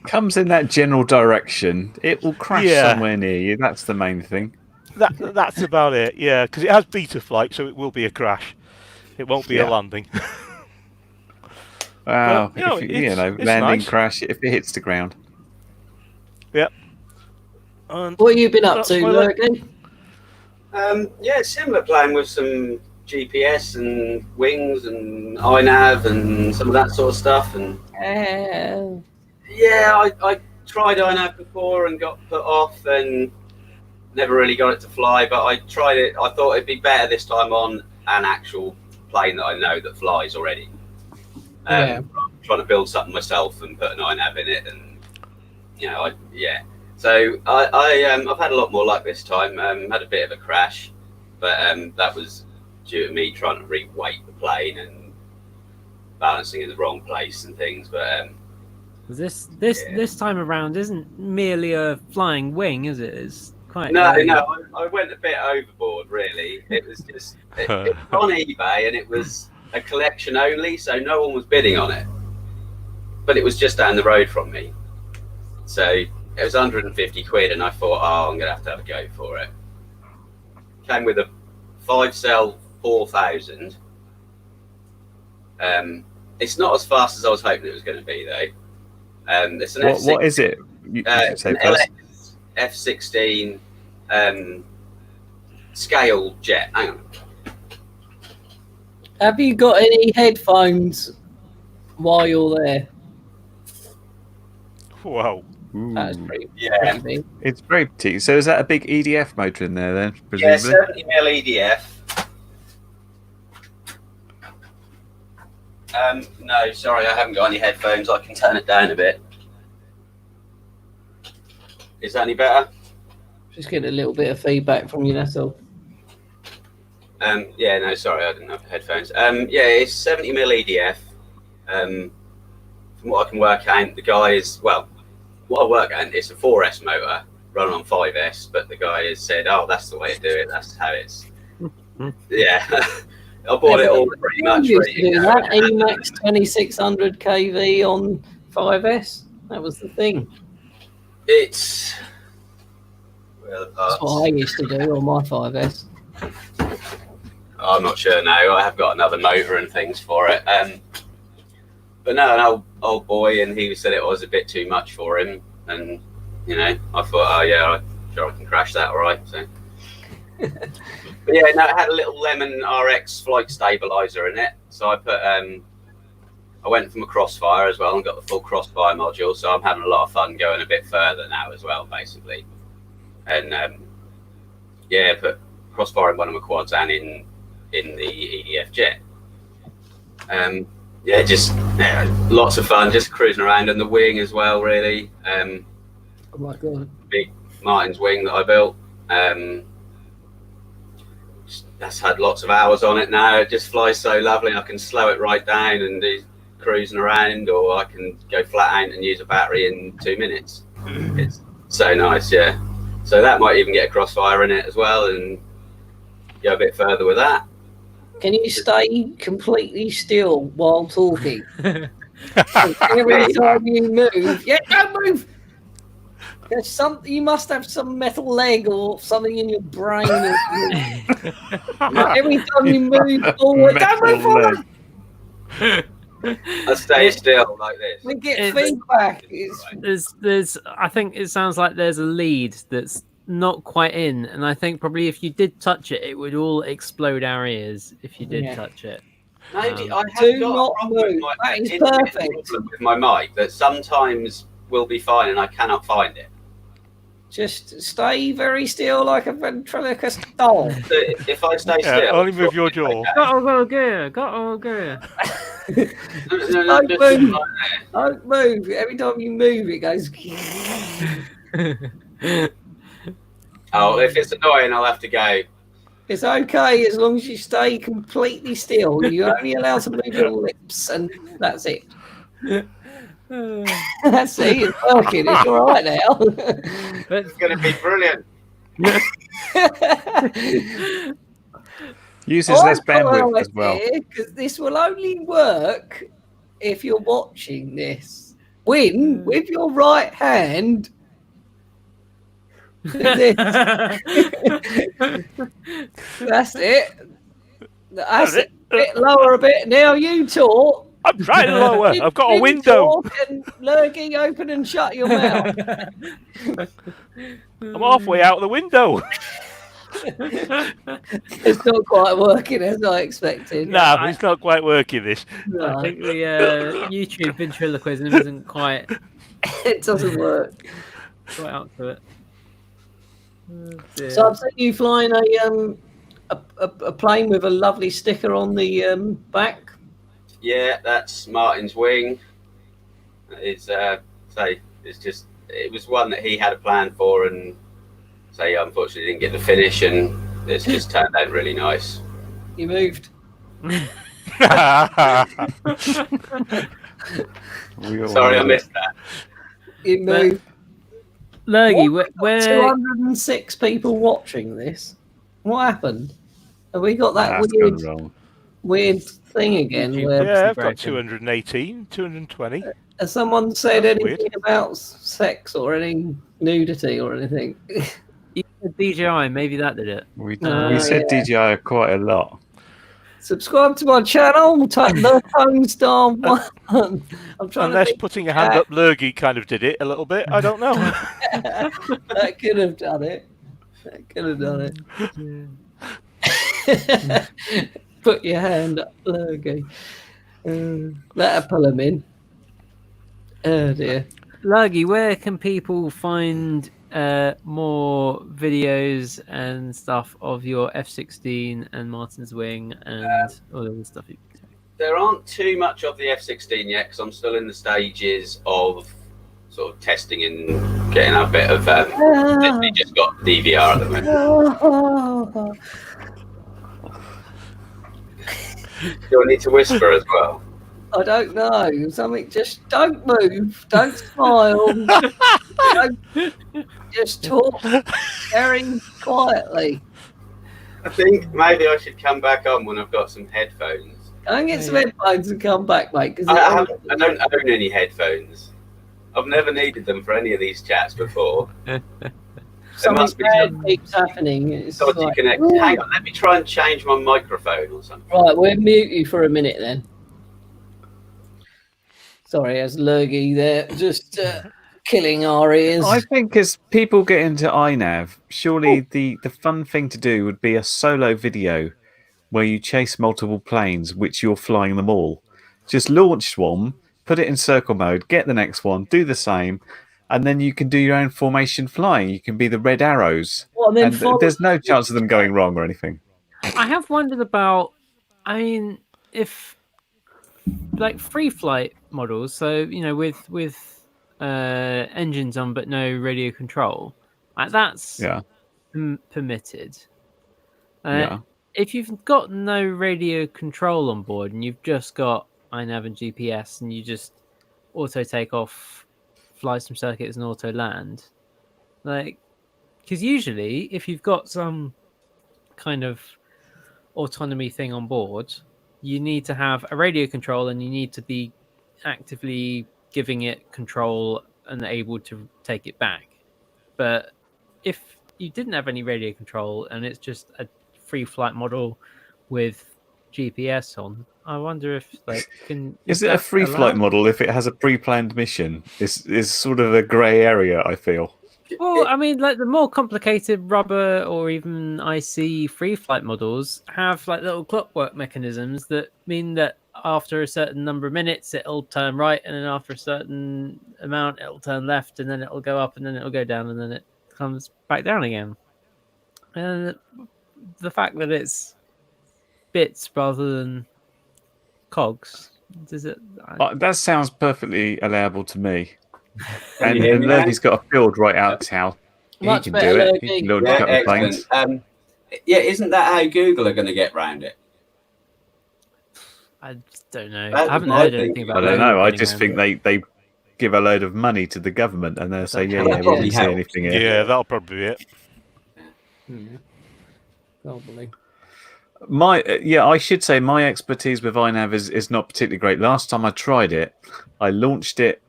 Comes in that general direction. It will crash Yeah. somewhere near you. That's the main thing. That's about it, yeah, because it has beta flight, so it will be a crash. It won't be Yeah. a landing. Wow, Well, if it's landing nice. crash if it hits the ground. Yep. And What have you been up That's to, my Lurgy? Yeah, similar playing with some GPS and wings and iNav and some of that sort of stuff. And yeah, I tried iNav before and got put off and never really got it to fly. But I tried it. I thought it'd be better this time on an actual plane that I know that flies already. Yeah. Trying to build something myself and put an iNav in it, and So I've had a lot more luck this time. Had a bit of a crash, but that was due to me trying to re-weight the plane and balancing in the wrong place and things. But This time around isn't merely a flying wing, is it? It's quite no, I went a bit overboard. Really, it was just it was on eBay and it was a collection only, so no one was bidding on it. But it was just down the road from me, so it was 150 quid, and I thought, oh, I'm gonna have a go for it. Came with a 5-cell 4000. It's not as fast as I was hoping it was going to be, though. It's an F6, What is it? You should say first. LX F16 scale jet. Hang on. Have you got any headphones while you're there? Whoa. That's pretty. Yeah. pretty. It's very petite. So is that a big EDF motor in there then? Yeah, Presumably? 70mm EDF. No, sorry, I haven't got any headphones. I can turn it down a bit. Is that any better? Just getting a little bit of feedback from you, that's all. Yeah, no, sorry, I didn't have headphones. Yeah, it's 70mm EDF. From what I can work out, the guy is, well, what I work out, it's a 4S motor running on 5S, but the guy has said, oh, that's the way to do it, that's how it's... Yeah, I bought it all pretty much You ready used to to do go. that Emax 2600 kV on 5S. That was the thing. It's... Well, That's what I used to do on my 5S. I'm not sure now. I have got another motor and things for it. But no, an old boy, and he said it was a bit too much for him. And, you know, I thought, oh, yeah, I'm sure I can crash that all right. So. But yeah, no, it had a little Lemon RX flight stabilizer in it. So I put, I went from a Crossfire as well and got the full Crossfire module. So I'm having a lot of fun going a bit further now as well, basically. And yeah, put Crossfire in one of my quads and in the EDF jet. Yeah, just lots of fun, just cruising around, and the wing as well, really. Oh my god. Big Martin's wing that I built. That's had lots of hours on it now. It just flies so lovely. I can slow it right down and do cruising around, or I can go flat out and use a battery in 2 minutes. It's so nice, yeah. So that might even get a Crossfire in it as well, and go a bit further with that. Can you stay completely still while talking? Every time you move, yeah, don't move. There's something. You must have some metal leg or something in your brain. Every time you move forward, don't move forward. I stay still like this. We get feedback. There's I think it sounds like there's a lead that's not quite in, and I think probably if you did touch it, it would all explode our ears if you did touch it. Maybe I have Do got not a problem move. with That is it's a perfect. problem with my mic that sometimes will be fine and I cannot find it. Just stay very still like a ventriloquist doll. So if I stay still, only move your jaw. Go go. No, Don't just move. like Don't move. Every time you move, it goes. that. Oh, if it's annoying, I'll have to go. It's okay as long as you stay completely still. You're only allowed to move your lips, and that's it. That's it. It's working. It's all right now. It's going to be brilliant. Uses less bandwidth as well. Because this will only work if you're watching this. Win with your right hand. That's it. That's it. A bit lower a bit. Now you talk. I'm trying to lower. I've got a You window. talk and Lurgy, open and shut your mouth. I'm halfway out of the window. It's not quite working as I expected. No, it's not quite working. This. No, I think the YouTube ventriloquism isn't quite it doesn't work. out to it. Oh, dear. So I've seen you flying a plane with a lovely sticker on the back. Yeah, that's Martin's wing. It's it was one that he had a plan for, and unfortunately didn't get the finish, and it's just turned out really nice. You moved. We all Sorry, I know missed that. You moved. Lurgy, What? where 206 people watching this. What happened? Have we got that that's gone wrong. weird thing again? YouTube. Where Yeah, I've got broken. 218, 220. has someone said That's anything weird. about sex or any nudity or anything? You said DJI, maybe that did it. We Oh, said yeah. DJI quite a lot. Subscribe to my channel. Type the Tone Star One. I'm trying Unless to think. putting a hand up Lurgy kind of did it a little bit. I don't know. That could have done it. That could have done it. Put your hand up, Lurgy. That'll pull him in. Oh dear. Lurgy, where can people find more videos and stuff of your F-16 and Martin's Wing and all the other stuff? There aren't too much of the F-16 yet because I'm still in the stages of sort of testing and getting a bit of. Literally just got DVR at the moment. Do I need to whisper as well? I don't know. Something. Just don't move. Don't smile. Don't, just talk very quietly. I think maybe I should come back on when I've got some headphones. Go and get some headphones and come back, mate. Because I don't own any headphones. I've never needed them for any of these chats before. There something must be bad some keeps happening. It's dodgy like, connection. Hang on, let me try and change my microphone or something. right, we'll mute you for a minute then. Sorry, as Lurgy there, just killing our ears. I think as people get into iNav, surely the fun thing to do would be a solo video where you chase multiple planes, which you're flying them all. Just launch one, put it in circle mode, get the next one, do the same, and then you can do your own formation flying. You can be the red arrows. Well, then And follow- there's no chance of them going wrong or anything. I have wondered about, I mean, if like free flight models, so with engines on but no radio control, like that's Yeah. permitted. Yeah. If you've got no radio control on board and you've just got iNav and GPS and you just auto take off, fly some circuits and auto land, like, because usually if you've got some kind of autonomy thing on board, you need to have a radio control and you need to be actively giving it control and able to take it back. But if you didn't have any radio control and it's just a free flight model with GPS on, I wonder if Is it a free flight model if it has a pre-planned mission? Is sort of a grey area, I feel. Well, I mean, like the more complicated rubber or even IC free flight models have like little clockwork mechanisms that mean that after a certain number of minutes it'll turn right, and then after a certain amount it'll turn left, and then it'll go up, and then it'll go down, and then it comes back down again. And the fact that it's bits rather than cogs, does it? That sounds perfectly allowable to me. And, you hear and me now? Lurgy's got a field right out how he Much can better, do it. Lurgy. He can launch a Yeah, couple of planes. excellent. Yeah, isn't that how Google are going to get round it? I don't know. That I haven't was my heard anything thinking. about I don't Logan know. I getting just around think it. they give a load of money to the government and they'll say, yeah, That yeah, we probably didn't see helps. anything here. Yeah, that'll probably be it. Probably. I should say my expertise with iNav is not particularly great. Last time I tried it, I launched it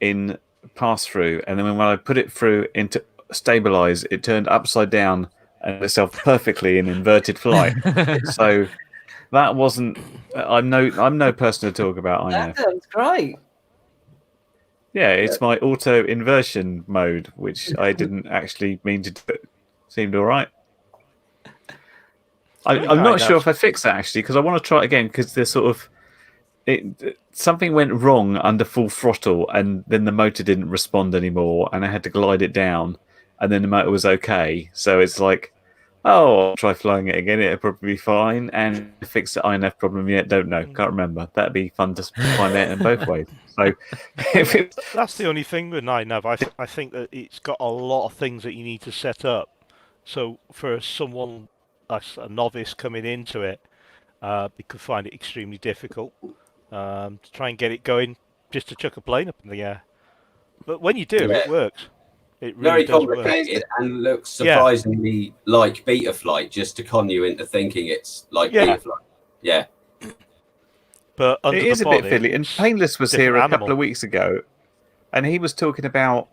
in pass through, and then when I put it through into stabilize, it turned upside down and itself perfectly in inverted flight. So that wasn't. I'm no person to talk about That iNav. sounds great. Yeah, it's my auto inversion mode, which I didn't actually mean to do. Seemed all right. I'm not sure if I fixed that actually, because I want to try it again, because there's sort of something went wrong under full throttle, and then the motor didn't respond anymore, and I had to glide it down, and then the motor was okay. So it's like, oh, I'll try flying it again. It'll probably be fine. And fix the INF problem yet? Don't know. Can't remember. That'd be fun to find out in both ways. So if it, That's the only thing with iNav. I think that it's got a lot of things that you need to set up. So for someone, a novice coming into it, Because find it extremely difficult to try and get it going just to chuck a plane up in the air. But when you do, Yeah. it works. It Very really does work. complicated and looks surprisingly like beta flight, just to con you into thinking it's like Yeah. beta flight. Yeah. But under It the is a bit bonnet, fiddly. And it's Painless was here a different couple animal. of weeks ago, and he was talking about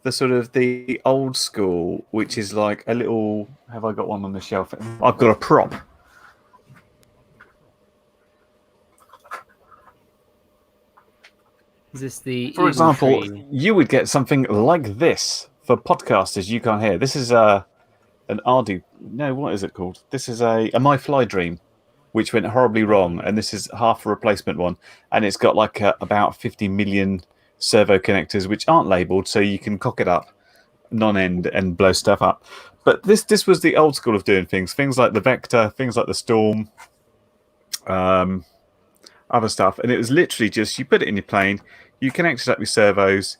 the sort of the old school, which is like a little. Have I got one on the shelf? I've got a prop. Is this the For Eagle example, Tree? you would get something like this for podcasters you can't hear. This is an Ardu. No, what is it called? This is a My Fly Dream, which went horribly wrong, and this is half a replacement one, and it's got like about 50 million servo connectors which aren't labelled, so you can cock it up non-end and blow stuff up. But this was the old school of doing things like the Vector, things like the Storm, other stuff, and it was literally just you put it in your plane, you connect it up with servos,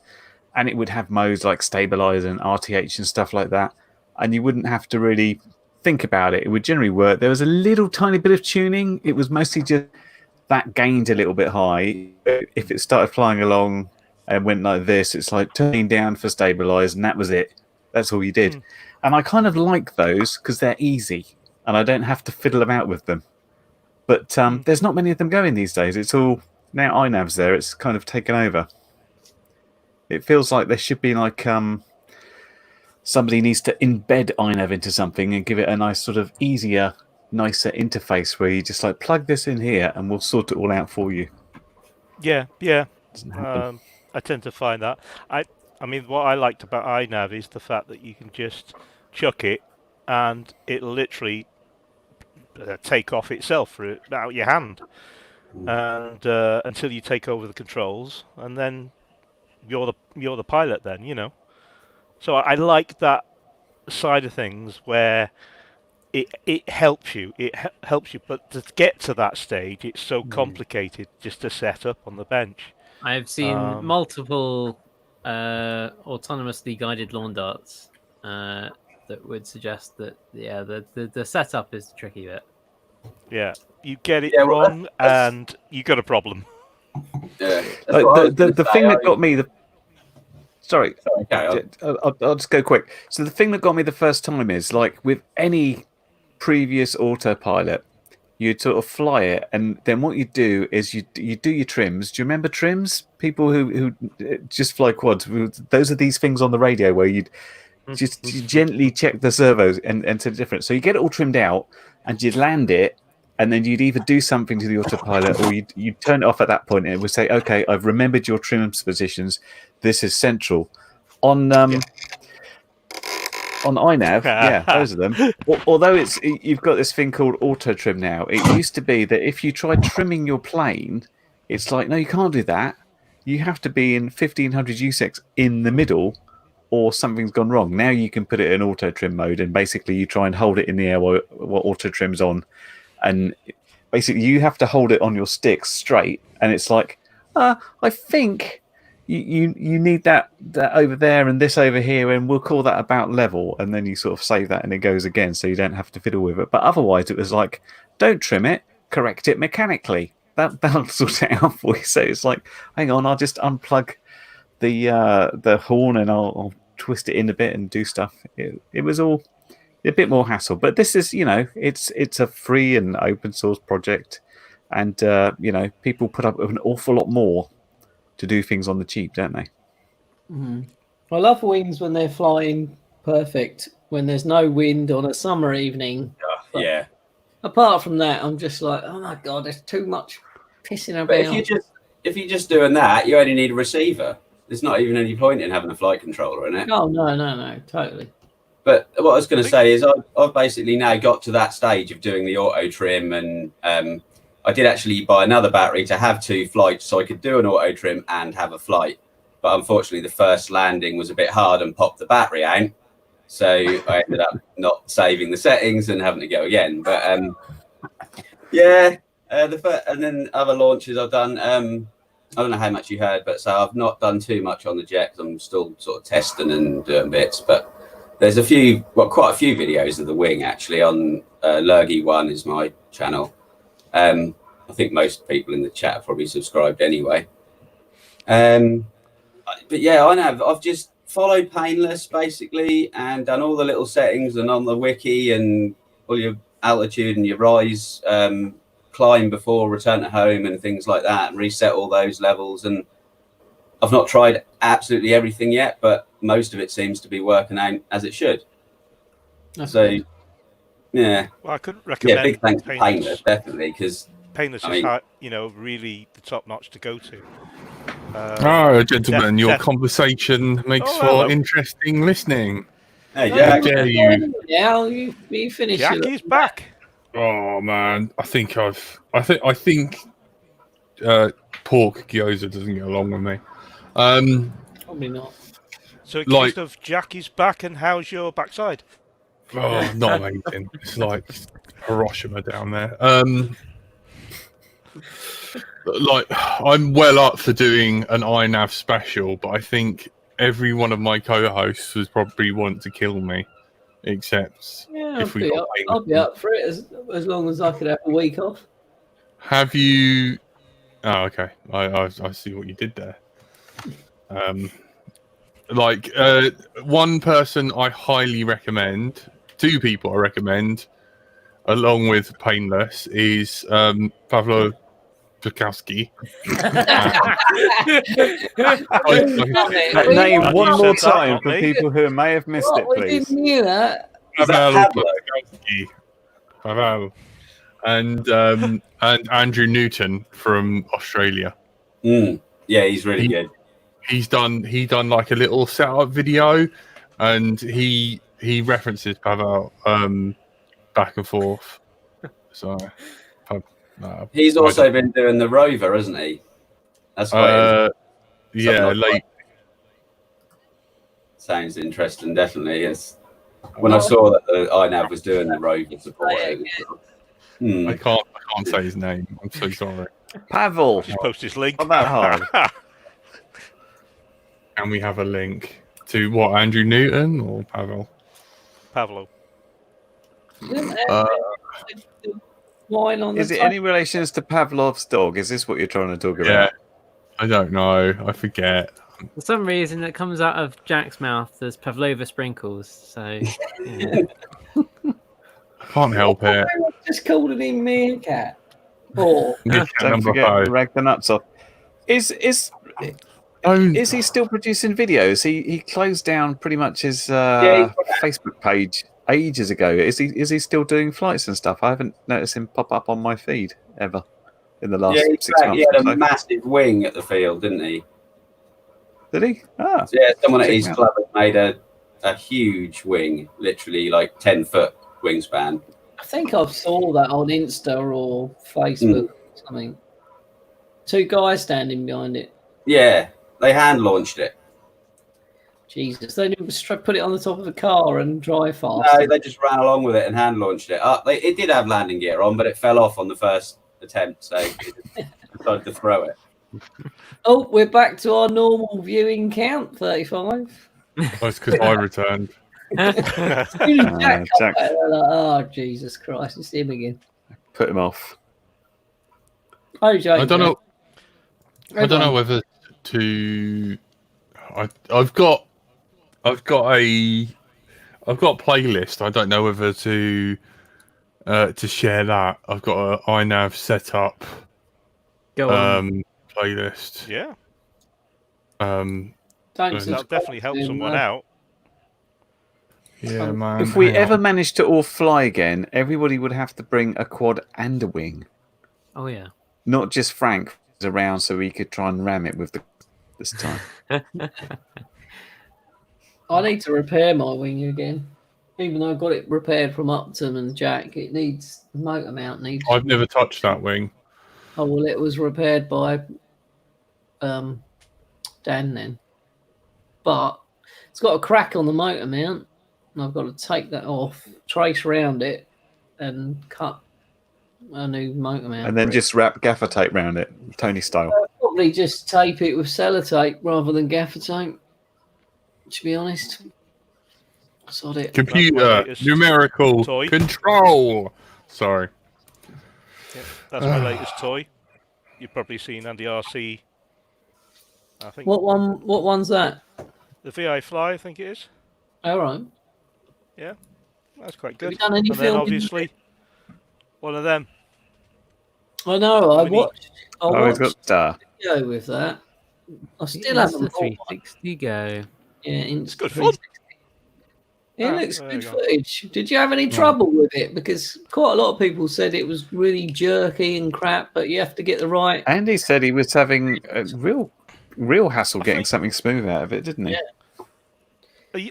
and it would have modes like stabilize and RTH and stuff like that, and you wouldn't have to really think about it. It would generally work. There was a little tiny bit of tuning. It was mostly just that gained a little bit high. If it started flying along and went like this, it's like turning down for stabilize, and that was it. That's all you did. And I kind of like those because they're easy and I don't have to fiddle about with them. But there's not many of them going these days. It's all now iNav's there. It's kind of taken over. It feels like there should be like somebody needs to embed iNav into something and give it a nice sort of easier, nicer interface where you just like plug this in here and we'll sort it all out for you. Yeah. Doesn't happen. I tend to find that. I mean, what I liked about iNav is the fact that you can just chuck it and it'll literally take off itself out your hand, and until you take over the controls, and then you're the pilot. Then So I like that side of things where it helps you. It helps you, but to get to that stage, it's so complicated just to set up on the bench. I've seen multiple autonomously guided lawn darts that would suggest that the setup is the tricky bit. Yeah, you get it Yeah, well, wrong, and you got a problem. Yeah. The thing that got me Sorry, Okay, I'll just go quick. So the thing that got me the first time is like with any previous autopilot, you'd sort of fly it, and then what you do is you do your trims. Do you remember trims? People who just fly quads. Those are these things on the radio where you'd just gently check the servos and to the difference. So you get it all trimmed out, and you'd land it, and then you'd either do something to the autopilot or you'd turn it off at that point, and it would say, "Okay, I've remembered your trims positions. This is central." On iNav, yeah, those are them. Although you've got this thing called auto trim now. It used to be that if you tried trimming your plane, it's like, no, you can't do that. You have to be in 1500 USEC in the middle, or something's gone wrong. Now you can put it in auto trim mode, and basically you try and hold it in the air while auto trim's on, and basically you have to hold it on your sticks straight. And it's like, I think you need that over there and this over here, and we'll call that about level, and then you sort of save that and it goes again, so you don't have to fiddle with it. But otherwise it was like, don't trim it, correct it mechanically. That'll sort it out for you. So it's like, hang on, I'll just unplug the horn and I'll twist it in a bit and do stuff. It was all a bit more hassle, but this is, it's a free and open source project, and people put up with an awful lot more to do things on the cheap, don't they? I love wings when they're flying perfect, when there's no wind on a summer evening. yeah. Apart from that, I'm just like, oh my God, there's too much pissing about. But if you're just doing that, you only need a receiver. There's not even any point in having a flight controller in it. Oh, no, totally. But what I was going to say is I've basically now got to that stage of doing the auto trim, and I did actually buy another battery to have 2 flights so I could do an auto trim and have a flight. But unfortunately, the first landing was a bit hard and popped the battery out. So I ended up not saving the settings and having to go again. But and then other launches I've done. I don't know how much you heard, but so I've not done too much on the jet. I'm still sort of testing and doing bits. But there's quite a few videos of the wing actually on Lurgy One is my channel. I think most people in the chat are probably subscribed anyway. But yeah, I've just followed Painless basically and done all the little settings and on the wiki and all your altitude and your rise, climb before return to home and things like that, and reset all those levels. And I've not tried absolutely everything yet, but most of it seems to be working out as it should. So, yeah. Well, I couldn't recommend. Yeah, big thanks to Painless, definitely, because Painless is really the top notch to go to. Gentlemen, your conversation makes for interesting listening. Hey, Jack. How dare you? Now you finish. Jackie's back. Oh man, I think pork gyoza doesn't get along with me. Probably not. So it consists of Jackie's back, and how's your backside? Oh, not amazing. It's like Hiroshima down there. Like, I'm well up for doing an iNav special, but I think every one of my co-hosts would probably want to kill me, except if we got I'll be up for it as long as I could have a week off. Have you? Oh, okay. I see what you did there. One person I highly recommend, two people I recommend, along with Painless, is Pavlo Bukowski. Name one more time for people who may have missed it, please. We didn't hear that. Pavel. And Andrew Newton from Australia. Yeah, he's really good. He done like a little setup video, and he references Pavel back and forth. So he's also been doing the rover, hasn't he? That's why. Late. Sounds interesting. Definitely, yes. When I saw that the iNav was doing the rover support, I can't say his name. I'm so sorry. Pavel. Just post his link. Not that hard. And we have a link to what, Andrew Newton or Pavel? Pavlo. Is it any relations to Pavlov's dog? Is this what you're trying to talk about? Yeah, I don't know. I forget. For some reason, it comes out of Jack's mouth as Pavlova sprinkles. So, yeah. I can't help it. I just called him meerkat. Or Don't forget to rag the nuts off. Is he still producing videos? He closed down pretty much his Facebook page ages ago. Is he still doing flights and stuff? I haven't noticed him pop up on my feed ever in the last 6 months. He had a massive wing at the field, didn't he? Did he? Ah, so yeah, someone at his club had made a huge wing, literally like 10-foot wingspan. I think I saw that on Insta or Facebook or something. Two guys standing behind it. Yeah, they hand launched it. Jesus, they didn't put it on the top of a car and drive fast. No, they just ran along with it and hand launched it. It did have landing gear on, but it fell off on the first attempt, so they decided to throw it. Oh, we're back to our normal viewing count, 35. That's because I returned. Jack. Oh, Jesus Christ, it's him again. Put him off. Oh, Jake, I don't know. I don't know whether to. I've got a playlist. I don't know whether to share that. I've got an iNav setup playlist. Yeah. That'll definitely help someone out. Yeah, man. If we ever managed to all fly again, everybody would have to bring a quad and a wing. Oh yeah. Not just Frank was around so we could try and ram it with this time. I need to repair my wing again. Even though I got it repaired from Upton and Jack, it needs motor mount needs. I've never touched that wing. Oh well, it was repaired by Dan then, but it's got a crack on the motor mount, and I've got to take that off, trace around it, and cut a new motor mount. And then just wrap gaffer tape around it, Tony style. I'll probably just tape it with sellotape rather than gaffer tape. To be honest, sod it. Computer numerical toy. control. Sorry. That's my latest toy. You've probably seen Andy RC. I think What one? What one's that? the VI Fly, I think it is. All right. That's quite Have good. you done any And then filming? obviously one of them. I know. I Mini- watched. I Oh, he's watched got a video with that. I still It's haven't the bought one. 360 go. Yeah, It's good fun. It Ah, looks there good you go. footage. Did you have any trouble with it? Because quite a lot of people said it was really jerky and crap, but you have to get the right. Andy said he was having a real hassle I getting think- something smooth out of it, didn't he? Yeah.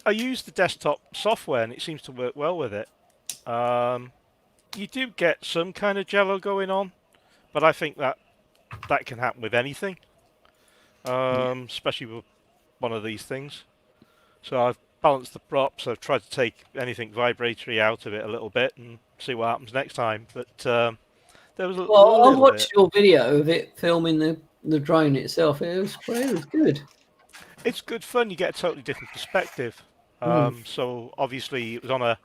I used the desktop software and it seems to work well with it. You do get some kind of jello going on, but I think that can happen with anything, especially with one of these things. So I've balanced the props. I've tried to take anything vibratory out of it a little bit and see what happens next time. But there was a Well, I little watched bit. your video of it filming the drone itself. It was good. It's good fun. You get a totally different perspective. So obviously it was on a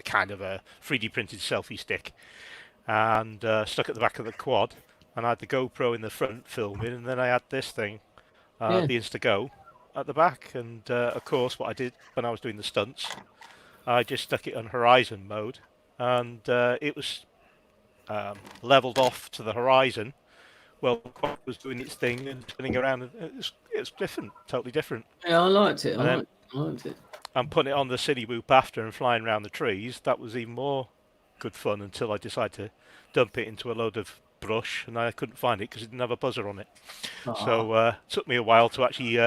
kind of a 3D printed selfie stick, and stuck at the back of the quad. And I had the GoPro in the front filming, and then I had this thing, Yeah. the Instago, at the back. And of course, what I did when I was doing the stunts, I just stuck it on horizon mode, and it was leveled off to the horizon. Well, the quad was doing its thing and spinning around. And it was different, totally different. Yeah, I liked it. And I liked it. And putting it on the city whoop after and flying around the trees, that was even more good fun until I decided to dump it into a load of brush, and I couldn't find it because it didn't have a buzzer on it. So it took me a while to actually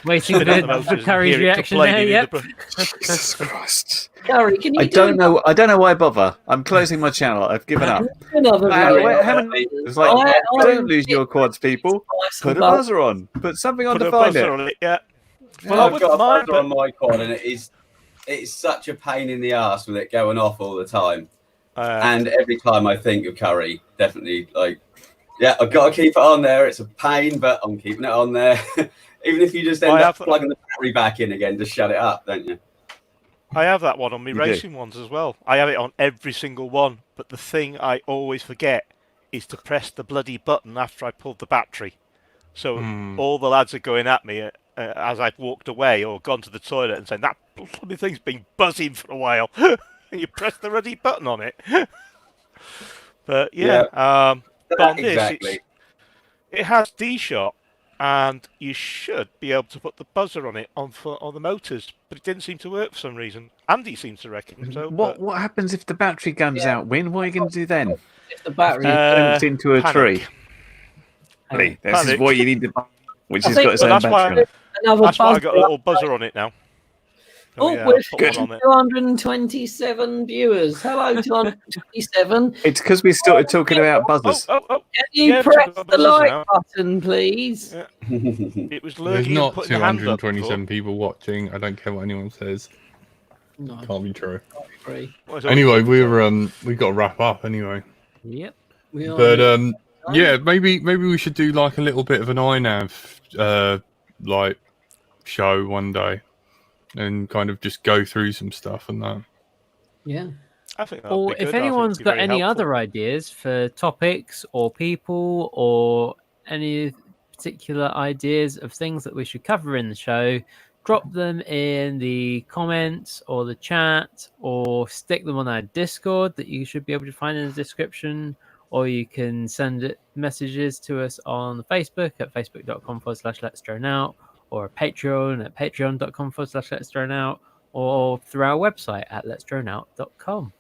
Waiting spin up the for motors and Curry's hear it reaction there. complaining in Yep. the brush. Jesus Christ! Gary, can you I don't know. I don't know why bother. I'm closing my channel. I've given up. another Wow, video? wait, haven't- It's like, don't lose your quads, people. Put a buzzer on. Put something on Put to a find buzzer it. on it, yeah. Yeah. Well, I I've wouldn't got a mind, buzzer but on my quad, and it's such a pain in the ass with it going off all the time. And every time I think of Curry, definitely yeah, I've got to keep it on there. It's a pain, but I'm keeping it on there. Even if you just end up plugging the battery back in again, just shut it up, don't you? I have that one on my You do. racing ones as well. I have it on every single one, but the thing I always forget is to press the bloody button after I pulled the battery. So all the lads are going at me as I've walked away or gone to the toilet and saying, that bloody thing's been buzzing for a while. And you press the bloody button on it. But but on this, Exactly. it has D-Shot, and you should be able to put the buzzer on it on the motors, but it didn't seem to work for some reason. Andy seems to reckon so. What happens if the battery comes out, Win? What are you going to do then? If the battery. Jumps into a panic. tree. Really? This is Panic. what you need to buy, which I has think got its Well, own that's why battery on it. Another That's why I got a buzzer. little buzzer on it now. Oh, yeah, we're I'll put one on it. 227 viewers. Hello, 227. It's because we started talking about buzzers. Oh. Can you Yeah, press we've got the buzzers like now. button, please? Yeah. It was There's lurking and not putting the hand up. 227 people watching. I don't care what anyone says. No, Can't be true. free. What is it? Anyway, we've got to wrap up anyway. Yep. We are. But yeah, maybe we should do like a little bit of an iNav like show one day, and kind of just go through some stuff and that. Yeah. I think that'll Or be good. if I think anyone's it'd be got very any helpful. other ideas for topics or people or any particular ideas of things that we should cover in the show, drop them in the comments or the chat, or stick them on our Discord that you should be able to find in the description, or you can send messages to us on Facebook at facebook.com/Let's Drone Out, or Patreon at patreon.com/Let's Drone Out, or through our website at letsdroneout.com.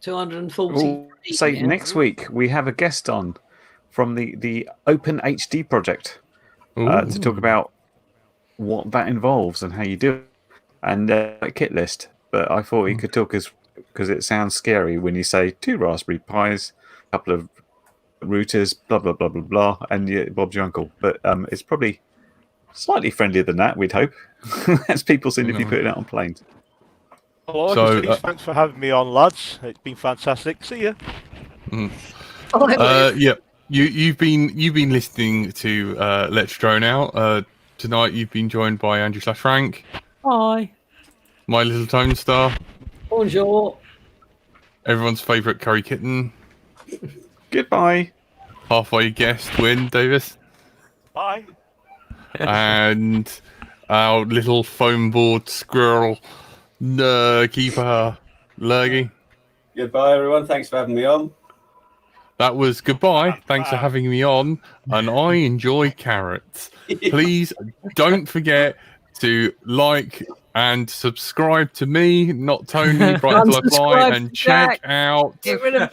240. We'll say next week we have a guest on from the Open HD project to talk about what that involves and how you do it, and a kit list. But I thought he could talk because it sounds scary when you say 2 Raspberry Pis, a couple of routers, blah blah blah blah blah, and Bob's your uncle. But it's probably slightly friendlier than that, we'd hope, as people seem to be putting it on planes. Hello, So, thanks for having me on, lads. It's been fantastic. See ya. Yeah, you've been listening to Let's Drone Out. Tonight you've been joined by Andrew/Frank, Bye. my little Tone Star, Bonjour. everyone's favourite Curry Kitten, Goodbye. Halfway guest win, Davis. Bye. And our little foam board squirrel keeper, Lurgy. Goodbye, everyone. Thanks for having me on. That was goodbye. Thanks for having me on. And I enjoy carrots. Please don't forget to like and subscribe to me, not Tony, Bright Fly, Unsubscribe and to check Jack. out Get rid of